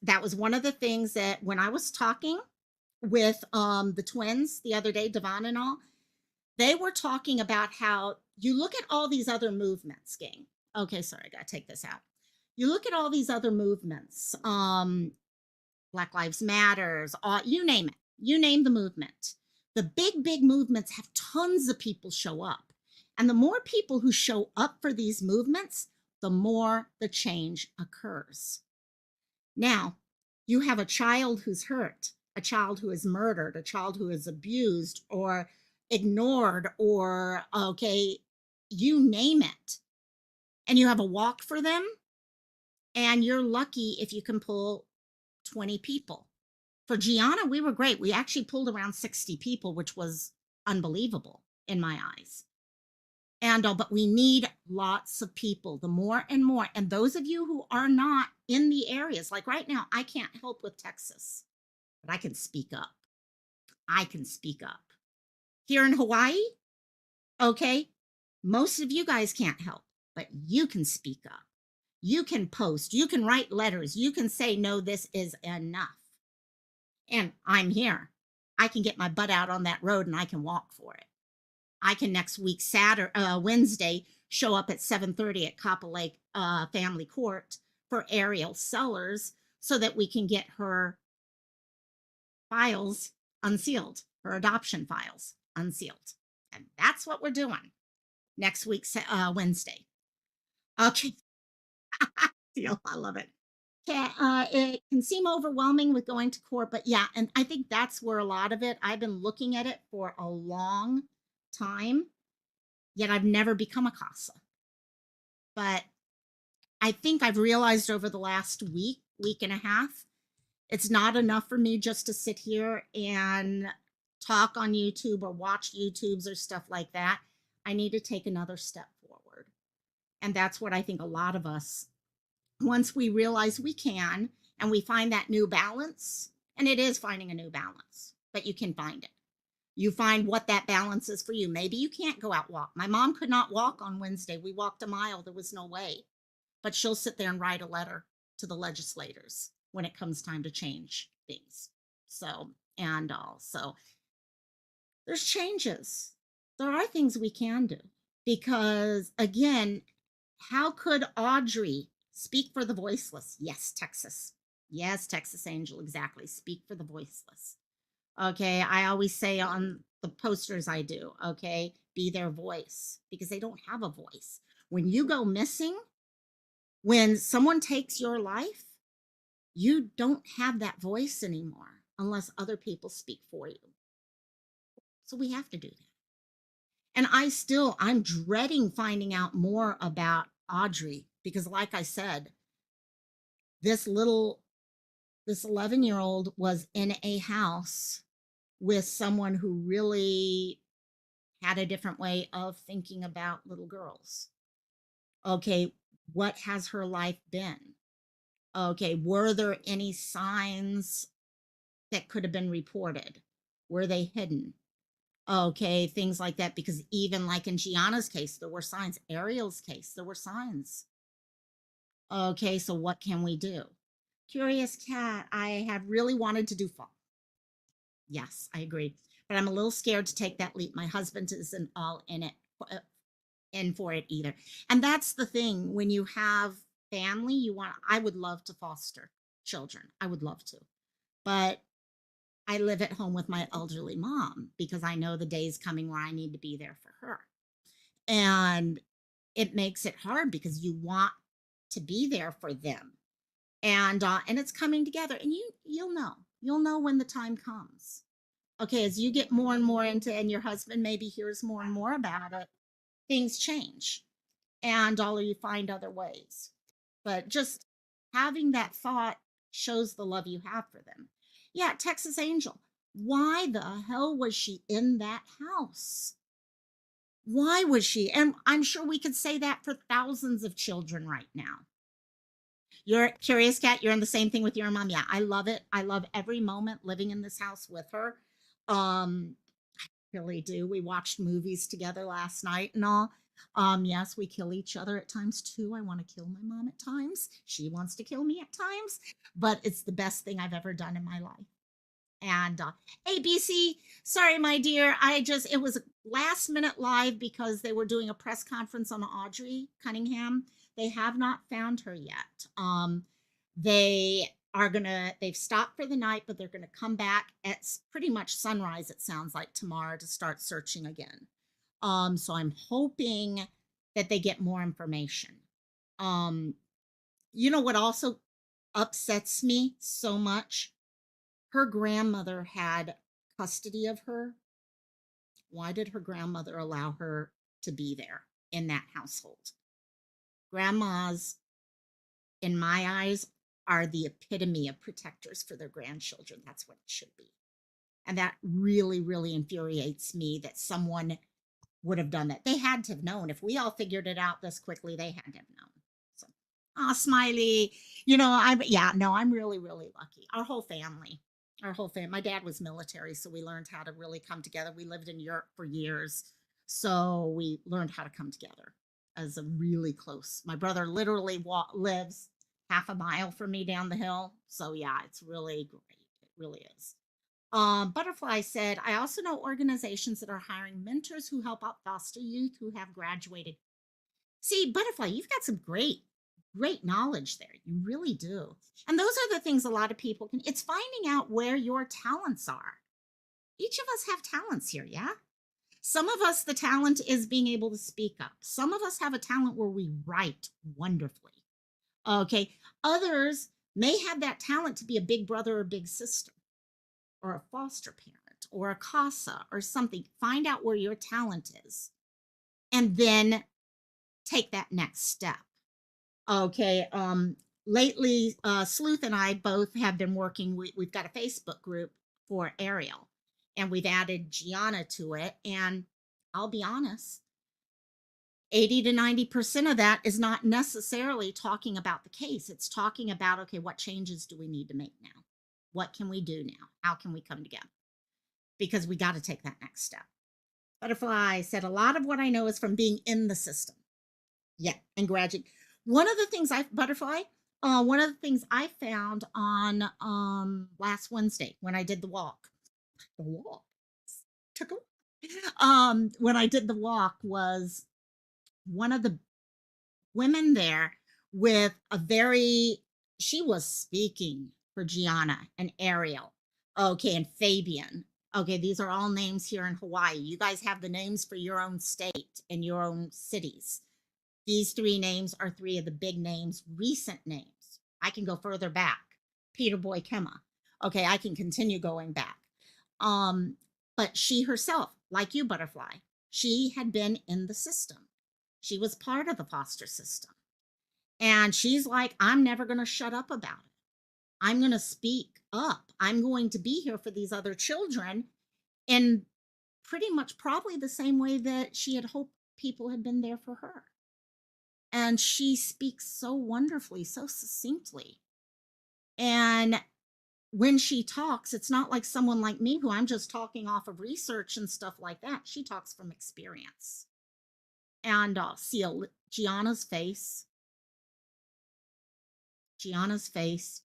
A: That was one of the things that when I was talking with the twins the other day, Devon and all, they were talking about how you look at all these other movements, gang. Okay, sorry, I gotta take this out. You look at all these other movements, Black Lives Matters, you name it, you name the movement. The big movements have tons of people show up. And the more people who show up for these movements, the more the change occurs. Now, you have a child who's hurt, a child who is murdered, a child who is abused or ignored, or, okay, you name it. And you have a walk for them, and you're lucky if you can pull 20 people. For Gianna, we were great. We actually pulled around 60 people, which was unbelievable in my eyes. And but we need lots of people, the more and more. And those of you who are not in the areas, like right now, I can't help with Texas, but I can speak up. I can speak up. Here in Hawaii, okay, most of you guys can't help, but you can speak up. You can post, you can write letters, you can say, no, this is enough. And I'm here. I can get my butt out on that road and I can walk for it. I can next week, Wednesday, show up at 7:30 at Copper Lake Family Court for Ariel Sellers so that we can get her files unsealed, her adoption files unsealed. And that's what we're doing next week, Wednesday. Okay. I love it. It can seem overwhelming with going to court, but yeah, and I think that's where a lot of it, I've been looking at it for a long time, yet I've never become a CASA. But I think I've realized over the last week and a half, it's not enough for me just to sit here and talk on YouTube or watch YouTubes or stuff like that. I need to take another step forward. And that's what I think a lot of us, once we realize we can, and we find that new balance, and it is finding a new balance, but you can find it. You find what that balance is for you. Maybe you can't go out walk. My mom could not walk on Wednesday. We walked a mile. There was no way. But she'll sit there and write a letter to the legislators when it comes time to change things. So, and also, there's changes. There are things we can do. Because, again, how could Audrii speak for the voiceless? Yes, Texas. Yes, Texas Angel, exactly. Speak for the voiceless. Okay, I always say on the posters I do, okay, be their voice, because they don't have a voice. When you go missing, when someone takes your life, you don't have that voice anymore unless other people speak for you. So we have to do that. And I'm dreading finding out more about Audrii, because like I said, this 11-year-old was in a house with someone who really had a different way of thinking about little girls. Okay, what has her life been? Okay, were there any signs that could have been reported? Were they hidden? Okay, things like that, because even like in Gianna's case, there were signs. Ariel's case, there were signs. Okay, so what can we do? Curious Cat, I have really wanted to do fall. Yes, I agree. But I'm a little scared to take that leap. My husband isn't all in for it either. And that's the thing. When you have family, I would love to foster children. I would love to. But I live at home with my elderly mom because I know the day's coming where I need to be there for her. And it makes it hard because you want to be there for them. And it's coming together, and you'll know when the time comes. Okay, as you get more and more into, and your husband maybe hears more and more about it, things change, and all of you find other ways. But just having that thought shows the love you have for them. Yeah, Texas Angel. Why the hell was she in that house? Why was she? And I'm sure we could say that for thousands of children right now. You're curious cat, you're in the same thing with your mom. Yeah, I love it. I love every moment living in this house with her. Um, really do. We watched movies together last night and all. Yes, we kill each other at times too. I want to kill my mom at times. She wants to kill me at times, but it's the best thing I've ever done in my life. And ABC, sorry, my dear, it was a last minute live because they were doing a press conference on Audrii Cunningham. They have not found her yet. They've stopped for the night, but they're gonna come back at pretty much sunrise, it sounds like, tomorrow to start searching again. So I'm hoping that they get more information. You know what also upsets me so much? Her grandmother had custody of her. Why did her grandmother allow her to be there in that household? Grandmas, in my eyes, are the epitome of protectors for their grandchildren. That's what it should be. And that really, really infuriates me that someone would have done that. They had to have known. If we all figured it out this quickly, they had to have known. So, Smiley, I'm really, really lucky. Our whole family. My dad was military, so we learned how to really come together. We lived in Europe for years, so we learned how to come together as a really close. My brother literally lives half a mile from me down the hill. So yeah, it's really great. It really is. Butterfly said, I also know organizations that are hiring mentors who help out foster youth who have graduated. See, Butterfly, you've got some great knowledge there. You really do. And those are the things a lot of people can, it's finding out where your talents are. Each of us have talents here, yeah? Some of us, the talent is being able to speak up. Some of us have a talent where we write wonderfully. Okay. Others may have that talent to be a big brother or big sister, or a foster parent, or a CASA, or something. Find out where your talent is, and then take that next step. Okay. Lately, Sleuth and I both have been working. We've got a Facebook group for Ariel, and we've added Gianna to it. And I'll be honest, 80 to 90% of that is not necessarily talking about the case. It's talking about, okay, what changes do we need to make now? What can we do now? How can we come together? Because we got to take that next step. Butterfly said, a lot of what I know is from being in the system. Yeah, and graduating. One of the things one of the things I found on last Wednesday when I did the walk took a when I did the walk was one of the women there with she was speaking for Gianna and Ariel. Okay, and Fabian. Okay, these are all names here in Hawaii. You guys have the names for your own state and your own cities. These three names are three of the big names, recent names. I can go further back. Peter Boy Kema. Okay, I can continue going back. But she herself, like you, Butterfly, she had been in the system. She was part of the foster system. And she's like, I'm never going to shut up about it. I'm going to speak up. I'm going to be here for these other children in pretty much probably the same way that she had hoped people had been there for her. And she speaks so wonderfully, so succinctly. And when she talks, it's not like someone like me who I'm just talking off of research and stuff like that. She talks from experience. And see Gianna's face. Gianna's face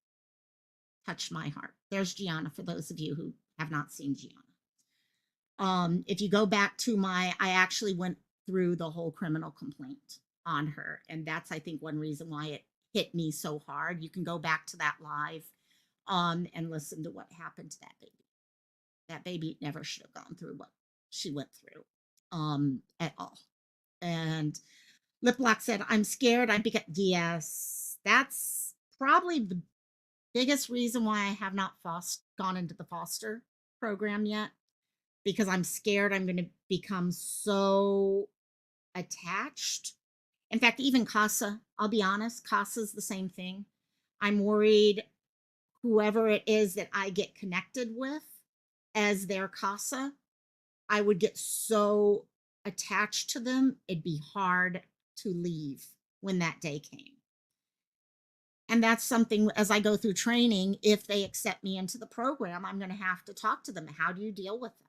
A: touched my heart. There's Gianna for those of you who have not seen Gianna. If you go back to I actually went through the whole criminal complaint on her. And that's, I think, one reason why it hit me so hard. You can go back to that live and listen to what happened to that baby. That baby never should have gone through what she went through at all. And Lip Lock said, I'm scared. Yes, that's probably the biggest reason why I have not gone into the foster program yet. because I'm scared I'm going to become so attached. In fact, even Casa, I'll be honest, Casa's the same thing. I'm worried whoever it is that I get connected with as their Casa, I would get so attached to them, it'd be hard to leave when that day came. And that's something as I go through training, if they accept me into the program, I'm going to have to talk to them. How do you deal with that?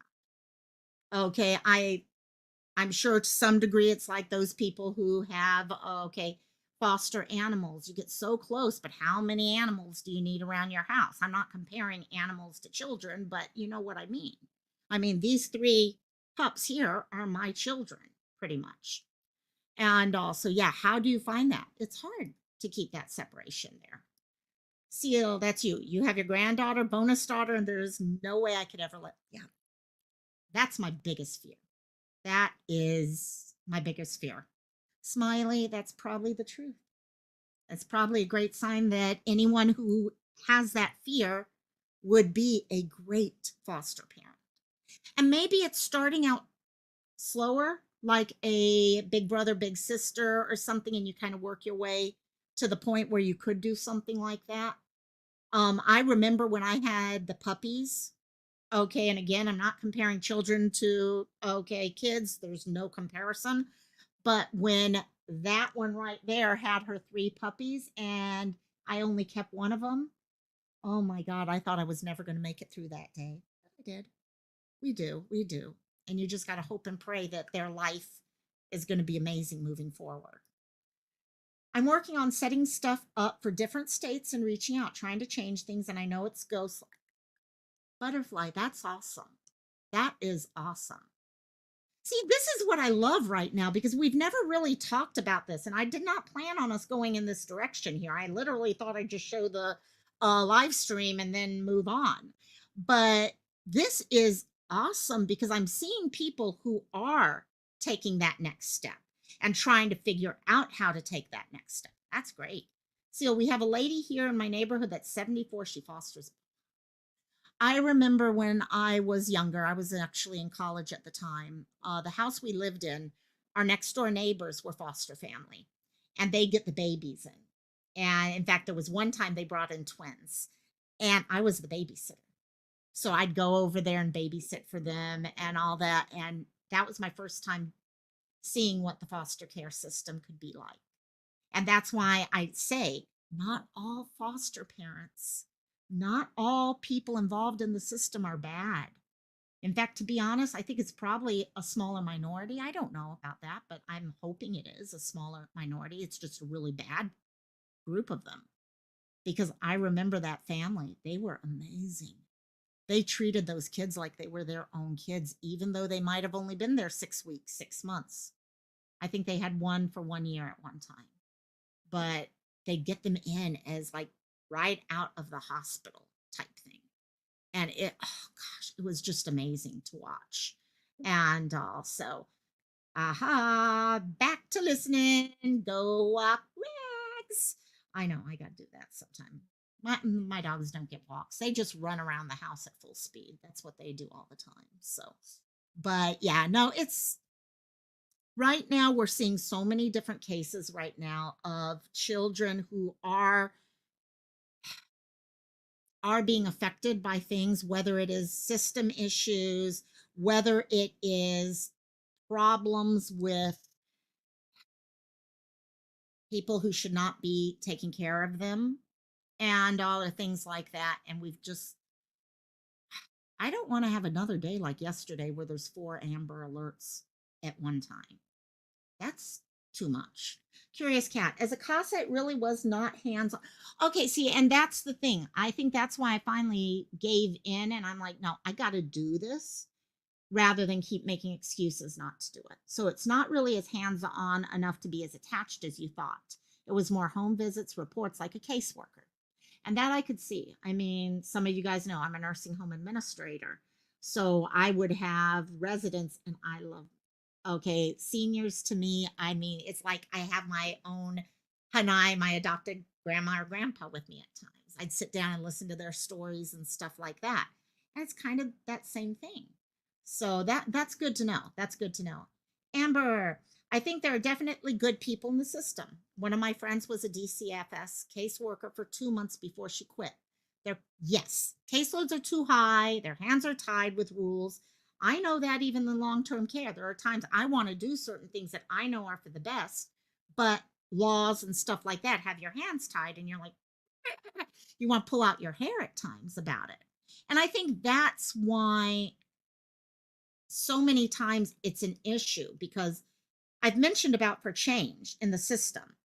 A: Okay, I'm sure to some degree it's like those people who have okay, foster animals. You get so close, but how many animals do you need around your house? I'm not comparing animals to children, but you know what I mean. I mean, these 3 pups here are my children, pretty much. And also, yeah, how do you find that? It's hard to keep that separation there. Seal, that's you. You have your granddaughter, bonus daughter, and there's no way I could ever let, yeah. That's my biggest fear. That is my biggest fear. Smiley, that's probably the truth. That's probably a great sign that anyone who has that fear would be a great foster parent. And maybe it's starting out slower, like a big brother, big sister or something, and you kind of work your way to the point where you could do something like that. I remember when I had the puppies. Okay, and again, I'm not comparing children to okay kids. There's no comparison. But when that one right there had her 3 puppies, and I only kept one of them, oh my God, I thought I was never going to make it through that day. But I did. We do. And you just got to hope and pray that their life is going to be amazing moving forward. I'm working on setting stuff up for different states and reaching out, trying to change things. And I know it's ghost butterfly. That's awesome. That is awesome. See, this is what I love right now because we've never really talked about this. And I did not plan on us going in this direction here. I literally thought I'd just show the live stream and then move on. But this is awesome because I'm seeing people who are taking that next step and trying to figure out how to take that next step. That's great. So we have a lady here in my neighborhood that's 74. She fosters. I remember when I was younger, I was actually in college at the time. The house we lived in, our next door neighbors were foster family, and they get the babies in. And in fact, there was one time they brought in twins, and I was the babysitter. So I'd go over there and babysit for them and all that. And that was my first time seeing what the foster care system could be like. And that's why I say not all foster parents, not all people involved in the system are bad. In fact, to be honest, I think it's probably a smaller minority. I don't know about that, but I'm hoping it is a smaller minority. It's just a really bad group of them because I remember that family. They were amazing. They treated those kids like they were their own kids, even though they might have only been there 6 weeks, 6 months. I think they had one for 1 year at one time, but they'd get them in as like right out of the hospital type thing. And it, oh gosh, it was just amazing to watch. And also, back to listening. Go walk Rex. I know I got to do that sometime. My dogs don't get walks. They just run around the house at full speed. That's what they do all the time. So, but yeah, no, it's right now we're seeing so many different cases right now of children who are being affected by things, whether it is system issues, whether it is problems with people who should not be taking care of them and all the things like that. And we've just, I don't want to have another day like yesterday where there's 4 Amber Alerts at one time. That's too much. Curious Cat, as a CASA, it really was not hands-on. Okay, see, and that's the thing. I think that's why I finally gave in and I'm like, no, I got to do this rather than keep making excuses not to do it. So it's not really as hands-on enough to be as attached as you thought. It was more home visits, reports like a caseworker. And that I could see. I mean, some of you guys know I'm a nursing home administrator. So I would have residents, and I love, okay, seniors to me, I mean, it's like I have my own Hanai, my adopted grandma or grandpa with me at times. I'd sit down and listen to their stories and stuff like that. And it's kind of that same thing. So that's good to know. That's good to know. Amber, I think there are definitely good people in the system. One of my friends was a DCFS caseworker for 2 months before she quit. Yes, caseloads are too high. Their hands are tied with rules. I know that even in long-term care, there are times I want to do certain things that I know are for the best, but laws and stuff like that have your hands tied, and you're like, you want to pull out your hair at times about it. And I think that's why so many times it's an issue, because I've mentioned about for change in the system.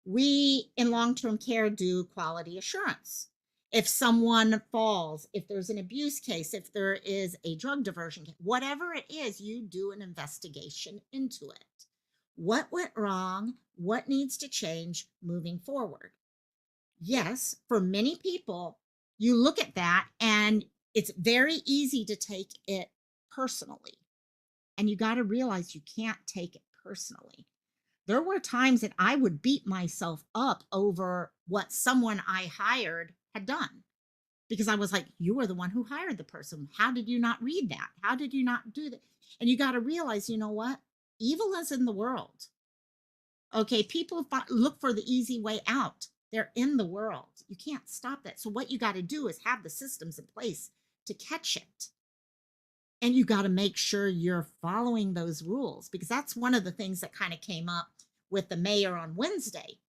A: We in long term care do quality assurance. If someone falls, if there's an abuse case, if there is a drug diversion case, whatever it is, you do an investigation into it. What went wrong? What needs to change moving forward? Yes, for many people, you look at that and it's very easy to take it personally. And you got to realize you can't take it personally. There were times that I would beat myself up over what someone I hired had done, because I was like, you were the one who hired the person. How did you not read that? How did you not do that? And you got to realize, you know what? Evil is in the world. Okay, people look for the easy way out. They're in the world. You can't stop that. So what you got to do is have the systems in place to catch it. And you got to make sure you're following those rules, because that's one of the things that kind of came up with the mayor on Wednesday.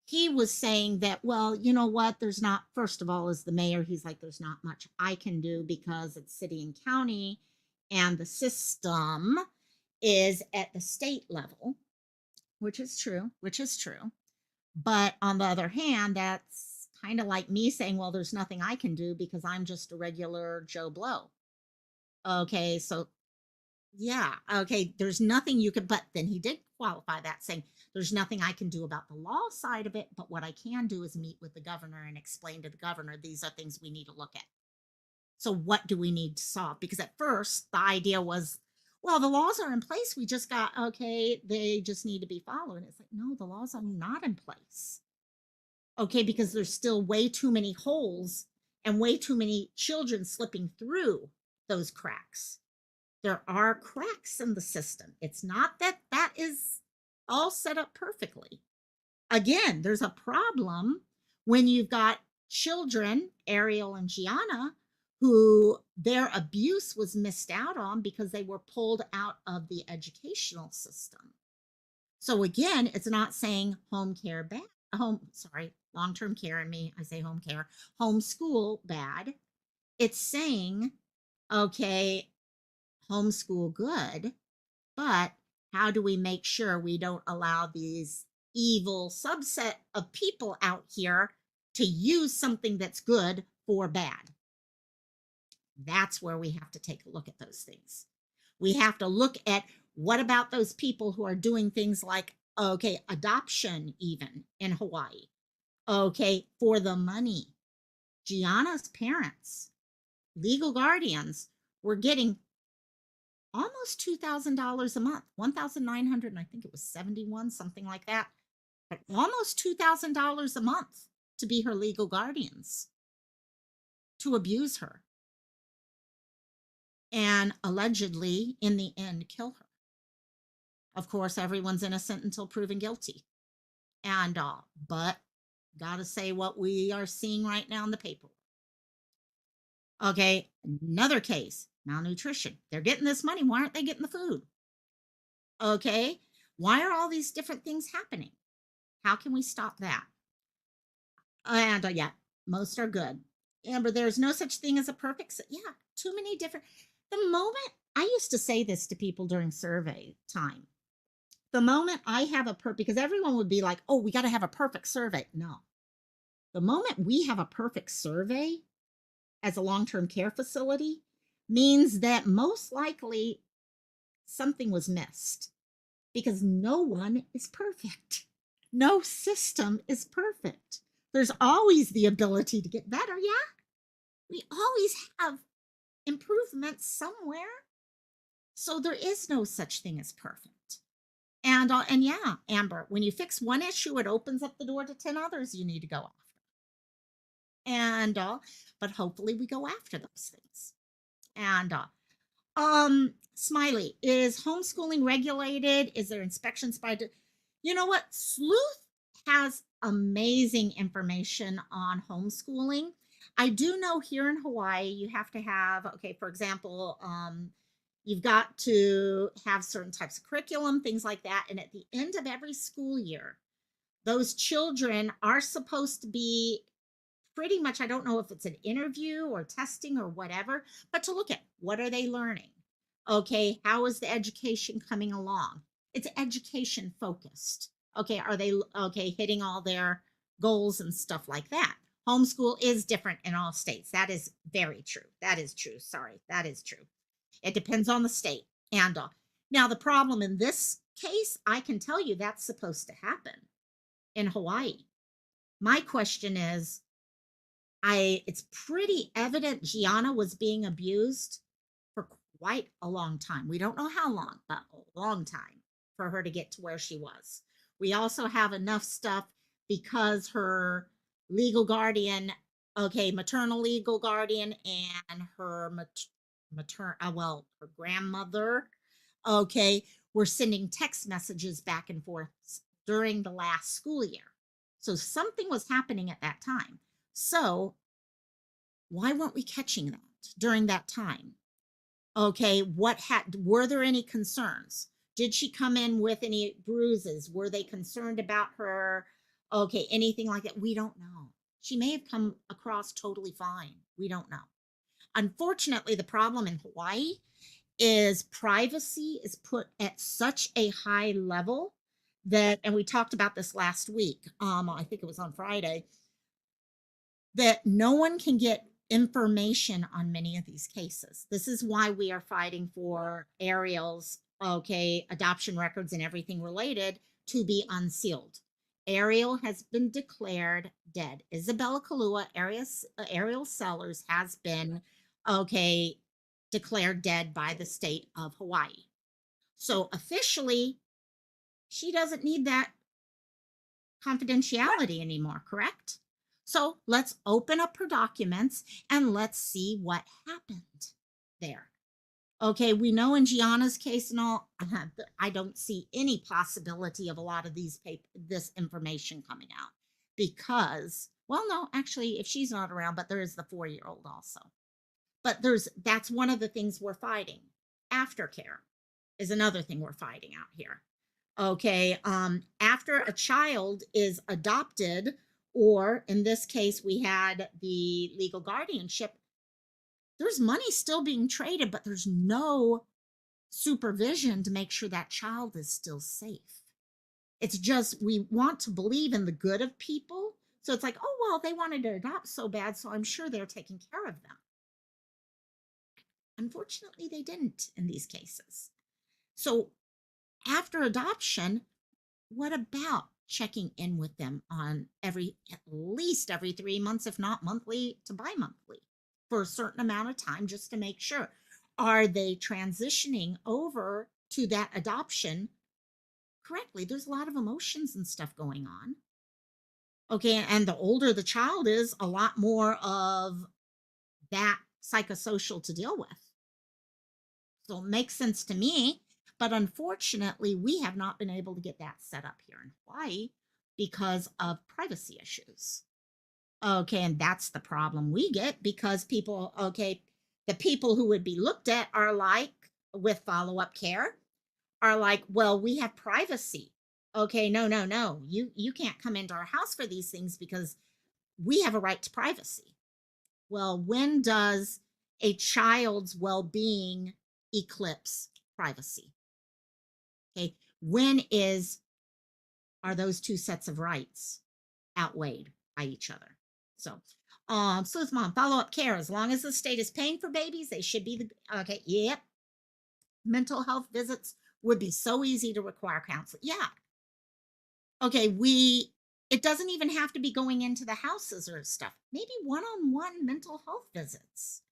A: He was saying that, well, you know what, there's not, first of all, as the mayor, he's like, there's not much I can do because it's city and county, and the system is at the state level, which is true, which is true. But on the other hand, that's kind of like me saying, well, there's nothing I can do because I'm just a regular Joe Blow. Okay, so yeah, okay, there's nothing you could, but then he did qualify that, saying there's nothing I can do about the law side of it, but what I can do is meet with the governor and explain to the governor, these are things we need to look at. So what do we need to solve? Because at first the idea was, well, the laws are in place. We just got, okay, they just need to be followed. And it's like, no, the laws are not in place. Okay, because there's still way too many holes and way too many children slipping through those cracks. There are cracks in the system. It's not that that is all set up perfectly. Again, there's a problem when you've got children, Ariel and Gianna, who their abuse was missed out on because they were pulled out of the educational system. So again, it's not saying home care bad, long-term care, and me, I say home care, homeschool bad. It's saying, okay, homeschool good, but how do we make sure we don't allow these evil subset of people out here to use something that's good for bad? That's where we have to take a look at those things. We have to look at, what about those people who are doing things like, okay, adoption, even in Hawaii, okay, for the money. Gianna's parents, legal guardians, were getting almost $2,000 a month, 1,900, and I think it was 71, something like that, but almost $2,000 a month to be her legal guardians, to abuse her, and allegedly, in the end, kill her. Of course, everyone's innocent until proven guilty. And but gotta say what we are seeing right now in the paper. Okay, another case, malnutrition. They're getting this money. Why aren't they getting the food? Okay, why are all these different things happening? How can we stop that? And yeah, most are good. Amber, there's no such thing as a perfect. Yeah, too many different. The moment I used to say this to people during survey time, the moment I have because everyone would be like, oh, we got to have a perfect survey. No. The moment we have a perfect survey as a long-term care facility means that most likely something was missed, because no one is perfect. No system is perfect. There's always the ability to get better. Yeah. We always have improvements somewhere. So there is no such thing as perfect. And yeah, Amber, when you fix one issue, it opens up the door to 10 others you need to go after. And but hopefully we go after those things. And Smiley, is homeschooling regulated? Is there inspections by you know what? Sleuth has amazing information on homeschooling. I do know here in Hawaii, you have to have, okay, for example, you've got to have certain types of curriculum, things like that. And at the end of every school year, those children are supposed to be pretty much, I don't know if it's an interview or testing or whatever, but to look at what are they learning? Okay, how is the education coming along? It's education focused. Okay, are they okay hitting all their goals and stuff like that? Homeschool is different in all states. That is very true. That is true. Sorry, that is true. It depends on the state and now the problem in this case, I can tell you that's supposed to happen in Hawaii. My question is, it's pretty evident Gianna was being abused for quite a long time. We don't know how long, but a long time for her to get to where she was. We also have enough stuff because her legal guardian, okay, maternal legal guardian and her her grandmother, okay, were sending text messages back and forth during the last school year. So something was happening at that time. So why weren't we catching that during that time? Okay, were there any concerns? Did she come in with any bruises? Were they concerned about her? Okay, anything like that? We don't know. She may have come across totally fine. We don't know. Unfortunately, the problem in Hawaii is privacy is put at such a high level that, and we talked about this last week, I think it was on Friday, that no one can get information on many of these cases. This is why we are fighting for Ariel's, okay, adoption records and everything related to be unsealed. Ariel has been declared dead. Isabella Kalua, Ariel Sellers, has been, okay, declared dead by the state of Hawaii. So officially, she doesn't need that confidentiality anymore, correct? So let's open up her documents and let's see what happened there. Okay, we know in Gianna's case and all, I don't see any possibility of a lot of this information coming out because, well, no, actually, if she's not around, but there is the 4-year-old also. But that's one of the things we're fighting. Aftercare is another thing we're fighting out here. Okay, after a child is adopted, or in this case, we had the legal guardianship, there's money still being traded, but there's no supervision to make sure that child is still safe. It's just, we want to believe in the good of people. So it's like, oh, well, they wanted to adopt so bad, so I'm sure they're taking care of them. Unfortunately, they didn't in these cases. So after adoption, what about checking in with them on at least every 3 months, if not monthly to bi-monthly, for a certain amount of time, just to make sure, are they transitioning over to that adoption correctly? There's a lot of emotions and stuff going on. Okay, and the older the child is, a lot more of that psychosocial to deal with. So it makes sense to me. But unfortunately, we have not been able to get that set up here in Hawaii because of privacy issues. Okay, and that's the problem we get because people, okay, the people who would be looked at are like, with follow-up care, are like, well, we have privacy. Okay, no. You can't come into our house for these things because we have a right to privacy. Well, when does a child's well-being eclipse privacy? Okay, when are those two sets of rights outweighed by each other? So, Sleuth Mom, follow-up care. As long as the state is paying for babies, they should be okay. Yep. Mental health visits would be so easy to require counseling. Yeah. Okay, it doesn't even have to be going into the houses or stuff. Maybe one-on-one mental health visits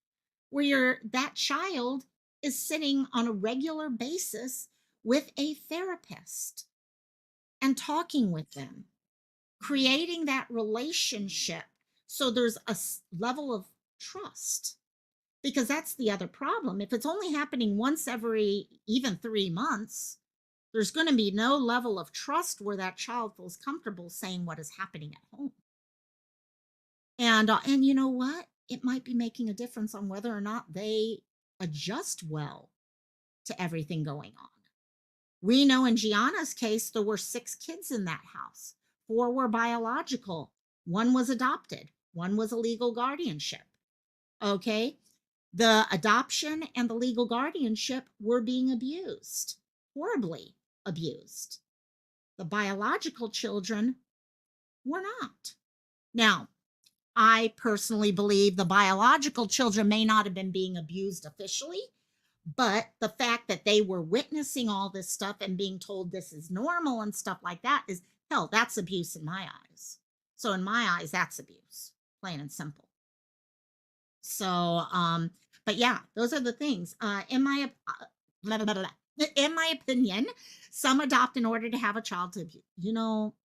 A: where that child is sitting on a regular basis with a therapist and talking with them, creating that relationship so there's a level of trust. Because that's the other problem. If it's only happening once every even 3 months, there's going to be no level of trust where that child feels comfortable saying what is happening at home. And you know what? It might be making a difference on whether or not they adjust well to everything going on. We know in Gianna's case, there were 6 kids in that house. 4 were biological. 1 was adopted. 1 was a legal guardianship. Okay. The adoption and the legal guardianship were being abused, horribly abused. The biological children were not. Now, I personally believe the biological children may not have been being abused officially, but the fact that they were witnessing all this stuff and being told this is normal and stuff like that is, hell, that's abuse in my eyes. So in my eyes, that's abuse, plain and simple. So, but yeah, those are the things. Blah, blah, blah, blah. In my opinion, some adopt in order to have a child to abuse. You know,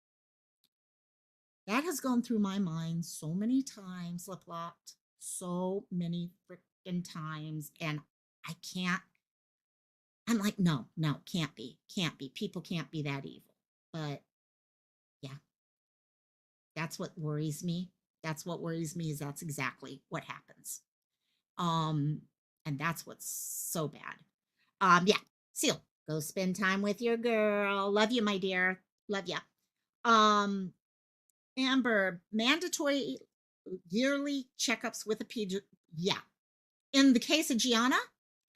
A: that has gone through my mind so many times, Liplot, so many freaking times, and I can't. I'm like, no, can't be. People can't be that evil. But yeah, that's what worries me. That's what worries me is that's exactly what happens. And that's what's so bad. Yeah, Seal, go spend time with your girl. Love you, my dear. Love ya. Amber, mandatory yearly checkups with a pediatrician. Yeah. In the case of Gianna,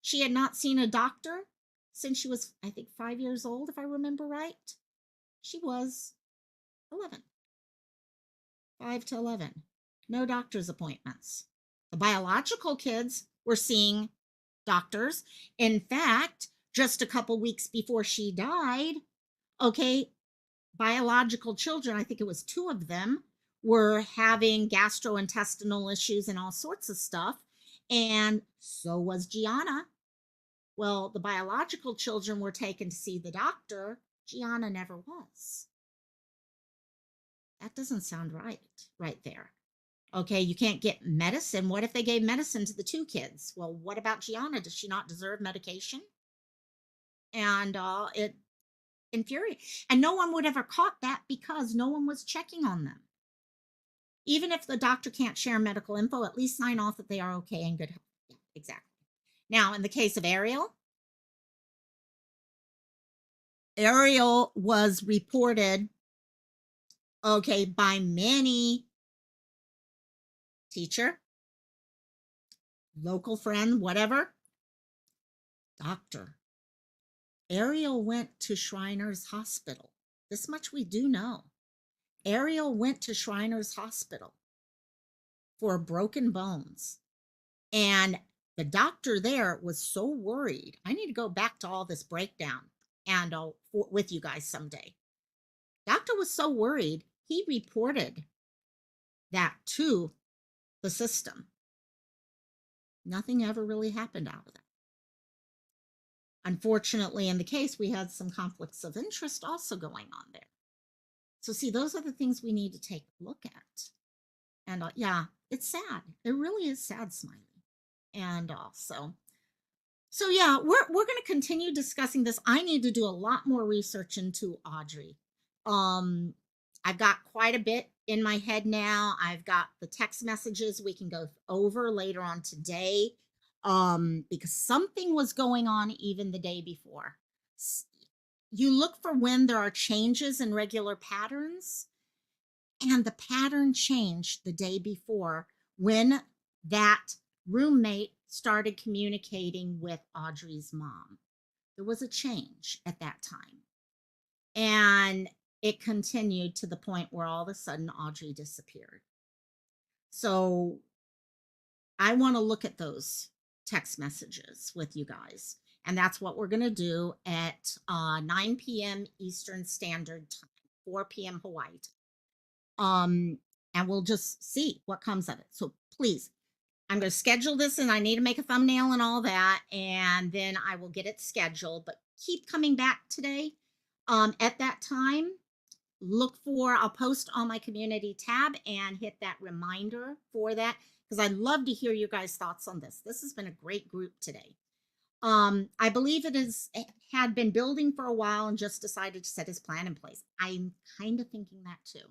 A: she had not seen a doctor since she was, I think, 5 years old, if I remember right. She was 11. 5 to 11. No doctor's appointments. The biological kids were seeing doctors. In fact, just a couple weeks before she died, okay, biological children, I think it was 2 of them, were having gastrointestinal issues and all sorts of stuff. And so was Gianna. Well, the biological children were taken to see the doctor. Gianna never was. That doesn't sound right there. Okay, you can't get medicine. What if they gave medicine to the 2 kids? Well, what about Gianna? Does she not deserve medication? And it infuriated. And no one would ever caught that because no one was checking on them. Even if the doctor can't share medical info, at least sign off that they are okay and good health. Yeah, exactly. Now, in the case of Ariel was reported, okay, by many teacher, local friend, whatever, doctor. Ariel went to Shriners Hospital. This much we do know. Ariel went to Shriners Hospital for broken bones. And the doctor there was so worried. I need to go back to all this breakdown and with you guys someday. Doctor was so worried, he reported that to the system. Nothing ever really happened out of that. Unfortunately, in the case, we had some conflicts of interest also going on there. So see, those are the things we need to take a look at. And yeah, it's sad. It really is sad, Smiley. And also, so yeah, we're going to continue discussing this. I need to do a lot more research into Audrii. I've got quite a bit in my head now. I've got the text messages we can go over later on today. Because something was going on even the day before. You look for when there are changes in regular patterns, and the pattern changed the day before when that roommate started communicating with Audrii's mom. There was a change at that time, and it continued to the point where all of a sudden Audrii disappeared. So I want to look at those text messages with you guys. And that's what we're going to do at 9 p.m. Eastern Standard Time, 4 p.m. Hawaii time. And we'll just see what comes of it. So please, I'm going to schedule this, and I need to make a thumbnail and all that. And then I will get it scheduled. But keep coming back today. At that time, look for, I'll post on my community tab and hit that reminder for that. because I'd love to hear your guys' thoughts on this. This has been a great group today. I believe it had been building for a while and just decided to set his plan in place. I'm kind of thinking that too.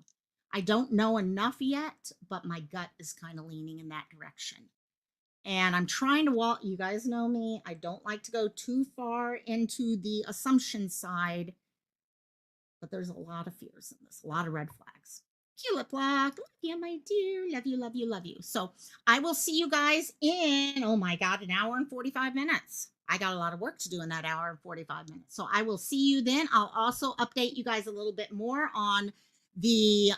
A: I don't know enough yet, but my gut is kind of leaning in that direction. And I'm trying to walk, you guys know me, I don't like to go too far into the assumption side, but there's a lot of fears in this, a lot of red flags. Lip Block, love you, my dear, love you, love you, love you. So I will see you guys in, oh my God, an hour and 45 minutes. I got a lot of work to do in that hour and 45 minutes. So I will see you then. I'll also update you guys a little bit more on the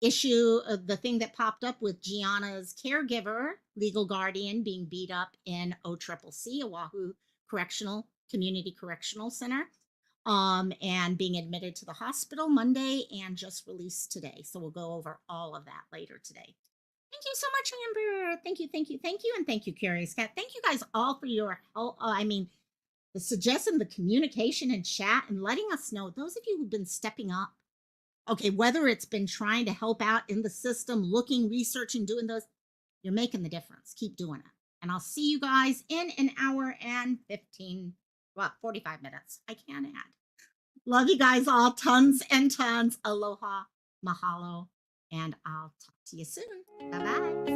A: issue of the thing that popped up with Gianna's caregiver, legal guardian, being beat up in OCCC, Oahu Community Correctional Center, and being admitted to the hospital Monday and just released today. So we'll go over all of that later today. Thank you so much, Amber. Thank you, thank you, thank you, and thank you, Curious Cat. Thank you guys all for your help. The suggestion, the communication and chat, and letting us know, those of you who've been stepping up. Okay, whether it's been trying to help out in the system, looking, researching, doing those, you're making the difference. Keep doing it. And I'll see you guys in an hour and 45 minutes. I can add. Love you guys all, tons and tons. Aloha, mahalo, and I'll talk to you soon. Bye-bye.